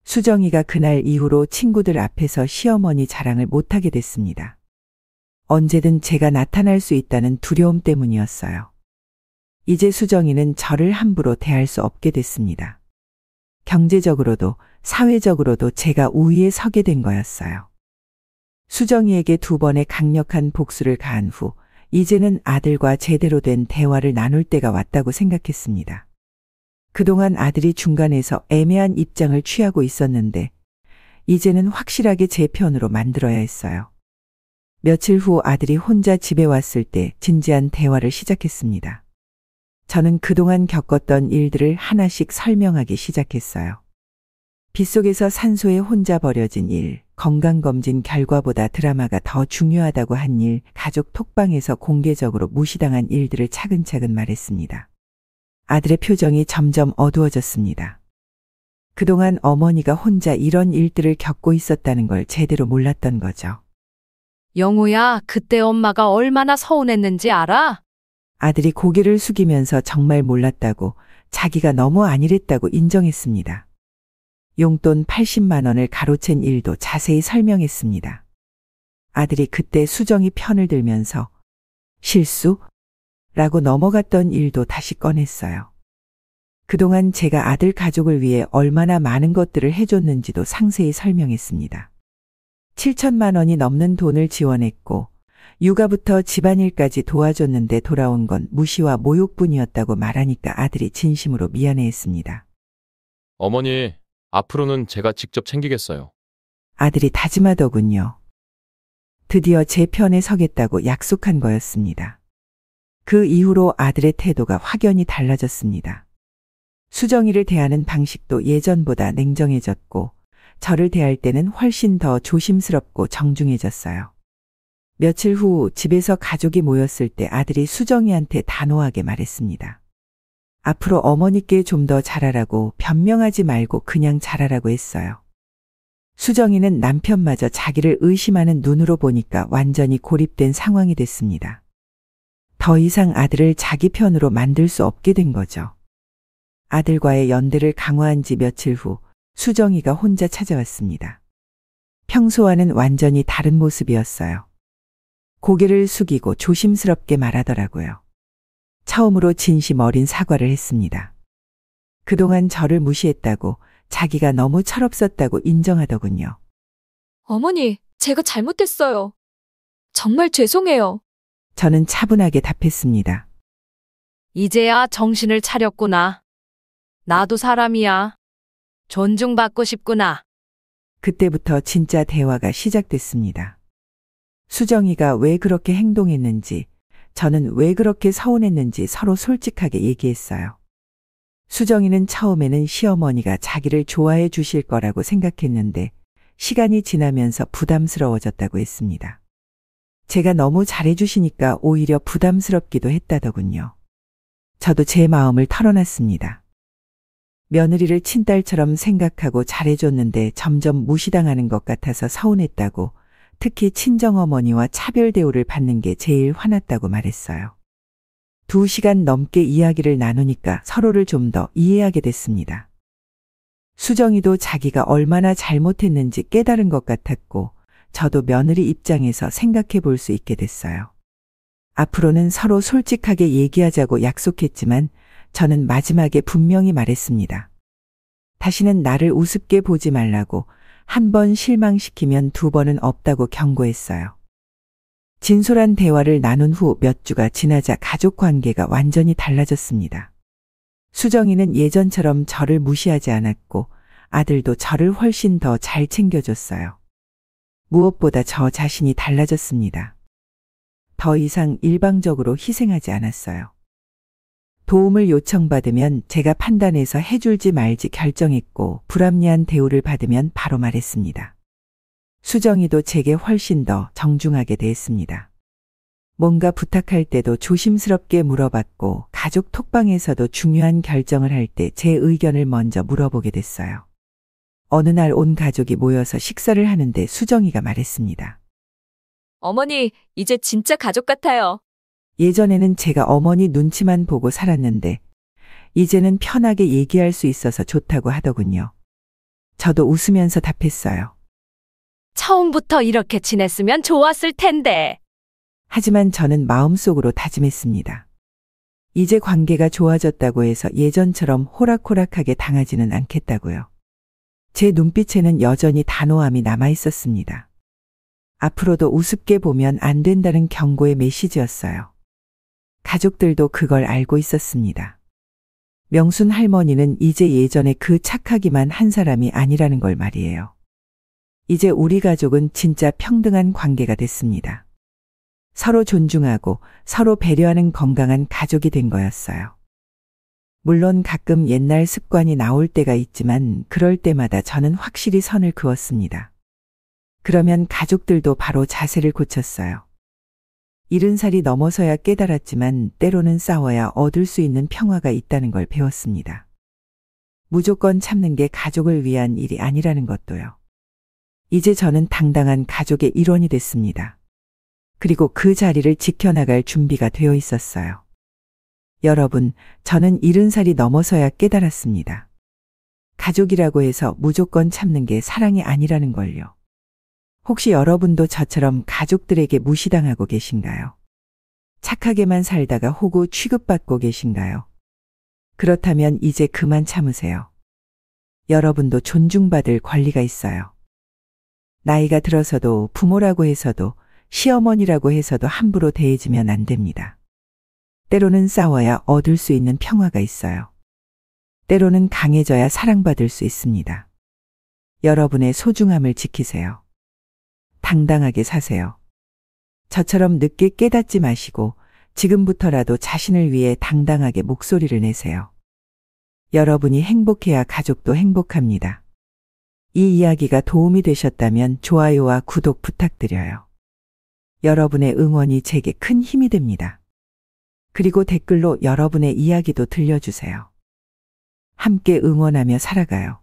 수정이가 그날 이후로 친구들 앞에서 시어머니 자랑을 못하게 됐습니다. 언제든 제가 나타날 수 있다는 두려움 때문이었어요. 이제 수정이는 저를 함부로 대할 수 없게 됐습니다. 경제적으로도 사회적으로도 제가 우위에 서게 된 거였어요. 수정이에게 2번의 강력한 복수를 가한 후 이제는 아들과 제대로 된 대화를 나눌 때가 왔다고 생각했습니다. 그동안 아들이 중간에서 애매한 입장을 취하고 있었는데 이제는 확실하게 제 편으로 만들어야 했어요. 며칠 후 아들이 혼자 집에 왔을 때 진지한 대화를 시작했습니다. 저는 그동안 겪었던 일들을 하나씩 설명하기 시작했어요. 빗속에서 산소에 혼자 버려진 일, 건강검진 결과보다 드라마가 더 중요하다고 한 일, 가족 톡방에서 공개적으로 무시당한 일들을 차근차근 말했습니다. 아들의 표정이 점점 어두워졌습니다. 그동안 어머니가 혼자 이런 일들을 겪고 있었다는 걸 제대로 몰랐던 거죠. 영호야, 그때 엄마가 얼마나 서운했는지 알아? 아들이 고개를 숙이면서 정말 몰랐다고, 자기가 너무 안일했다고 인정했습니다. 용돈 80만 원을 가로챈 일도 자세히 설명했습니다. 아들이 그때 수정이 편을 들면서 실수? 라고 넘어갔던 일도 다시 꺼냈어요. 그동안 제가 아들 가족을 위해 얼마나 많은 것들을 해줬는지도 상세히 설명했습니다. 7천만 원이 넘는 돈을 지원했고 육아부터 집안일까지 도와줬는데 돌아온 건 무시와 모욕뿐이었다고 말하니까 아들이 진심으로 미안해했습니다. 어머니, 앞으로는 제가 직접 챙기겠어요. 아들이 다짐하더군요. 드디어 제 편에 서겠다고 약속한 거였습니다. 그 이후로 아들의 태도가 확연히 달라졌습니다. 수정이를 대하는 방식도 예전보다 냉정해졌고 저를 대할 때는 훨씬 더 조심스럽고 정중해졌어요. 며칠 후 집에서 가족이 모였을 때 아들이 수정이한테 단호하게 말했습니다. 앞으로 어머니께 좀 더 잘하라고, 변명하지 말고 그냥 잘하라고 했어요. 수정이는 남편마저 자기를 의심하는 눈으로 보니까 완전히 고립된 상황이 됐습니다. 더 이상 아들을 자기 편으로 만들 수 없게 된 거죠. 아들과의 연대를 강화한 지 며칠 후 수정이가 혼자 찾아왔습니다. 평소와는 완전히 다른 모습이었어요. 고개를 숙이고 조심스럽게 말하더라고요. 처음으로 진심 어린 사과를 했습니다. 그동안 저를 무시했다고, 자기가 너무 철없었다고 인정하더군요. 어머니, 제가 잘못했어요. 정말 죄송해요. 저는 차분하게 답했습니다. 이제야 정신을 차렸구나. 나도 사람이야. 존중받고 싶구나. 그때부터 진짜 대화가 시작됐습니다. 수정이가 왜 그렇게 행동했는지, 저는 왜 그렇게 서운했는지 서로 솔직하게 얘기했어요. 수정이는 처음에는 시어머니가 자기를 좋아해 주실 거라고 생각했는데 시간이 지나면서 부담스러워졌다고 했습니다. 제가 너무 잘해 주시니까 오히려 부담스럽기도 했다더군요. 저도 제 마음을 털어놨습니다. 며느리를 친딸처럼 생각하고 잘해줬는데 점점 무시당하는 것 같아서 서운했다고, 특히 친정어머니와 차별 대우를 받는 게 제일 화났다고 말했어요. 2시간 넘게 이야기를 나누니까 서로를 좀 더 이해하게 됐습니다. 수정이도 자기가 얼마나 잘못했는지 깨달은 것 같았고, 저도 며느리 입장에서 생각해 볼 수 있게 됐어요. 앞으로는 서로 솔직하게 얘기하자고 약속했지만 저는 마지막에 분명히 말했습니다. 다시는 나를 우습게 보지 말라고, 한 번 실망시키면 2번은 없다고 경고했어요. 진솔한 대화를 나눈 후 몇 주가 지나자 가족 관계가 완전히 달라졌습니다. 수정이는 예전처럼 저를 무시하지 않았고 아들도 저를 훨씬 더 잘 챙겨줬어요. 무엇보다 저 자신이 달라졌습니다. 더 이상 일방적으로 희생하지 않았어요. 도움을 요청받으면 제가 판단해서 해줄지 말지 결정했고, 불합리한 대우를 받으면 바로 말했습니다. 수정이도 제게 훨씬 더 정중하게 대했습니다. 뭔가 부탁할 때도 조심스럽게 물어봤고, 가족 톡방에서도 중요한 결정을 할 때 제 의견을 먼저 물어보게 됐어요. 어느 날 온 가족이 모여서 식사를 하는데 수정이가 말했습니다. 어머니, 이제 진짜 가족 같아요. 예전에는 제가 어머니 눈치만 보고 살았는데 이제는 편하게 얘기할 수 있어서 좋다고 하더군요. 저도 웃으면서 답했어요. 처음부터 이렇게 지냈으면 좋았을 텐데. 하지만 저는 마음속으로 다짐했습니다. 이제 관계가 좋아졌다고 해서 예전처럼 호락호락하게 당하지는 않겠다고요. 제 눈빛에는 여전히 단호함이 남아 있었습니다. 앞으로도 우습게 보면 안 된다는 경고의 메시지였어요. 가족들도 그걸 알고 있었습니다. 명순 할머니는 이제 예전에 그 착하기만 한 사람이 아니라는 걸 말이에요. 이제 우리 가족은 진짜 평등한 관계가 됐습니다. 서로 존중하고 서로 배려하는 건강한 가족이 된 거였어요. 물론 가끔 옛날 습관이 나올 때가 있지만 그럴 때마다 저는 확실히 선을 그었습니다. 그러면 가족들도 바로 자세를 고쳤어요. 70살이 넘어서야 깨달았지만 때로는 싸워야 얻을 수 있는 평화가 있다는 걸 배웠습니다. 무조건 참는 게 가족을 위한 일이 아니라는 것도요. 이제 저는 당당한 가족의 일원이 됐습니다. 그리고 그 자리를 지켜나갈 준비가 되어 있었어요. 여러분, 저는 70살이 넘어서야 깨달았습니다. 가족이라고 해서 무조건 참는 게 사랑이 아니라는 걸요. 혹시 여러분도 저처럼 가족들에게 무시당하고 계신가요? 착하게만 살다가 호구 취급받고 계신가요? 그렇다면 이제 그만 참으세요. 여러분도 존중받을 권리가 있어요. 나이가 들어서도 부모라고 해서도 시어머니라고 해서도 함부로 대해지면 안 됩니다. 때로는 싸워야 얻을 수 있는 평화가 있어요. 때로는 강해져야 사랑받을 수 있습니다. 여러분의 소중함을 지키세요. 당당하게 사세요. 저처럼 늦게 깨닫지 마시고 지금부터라도 자신을 위해 당당하게 목소리를 내세요. 여러분이 행복해야 가족도 행복합니다. 이 이야기가 도움이 되셨다면 좋아요와 구독 부탁드려요. 여러분의 응원이 제게 큰 힘이 됩니다. 그리고 댓글로 여러분의 이야기도 들려주세요. 함께 응원하며 살아가요.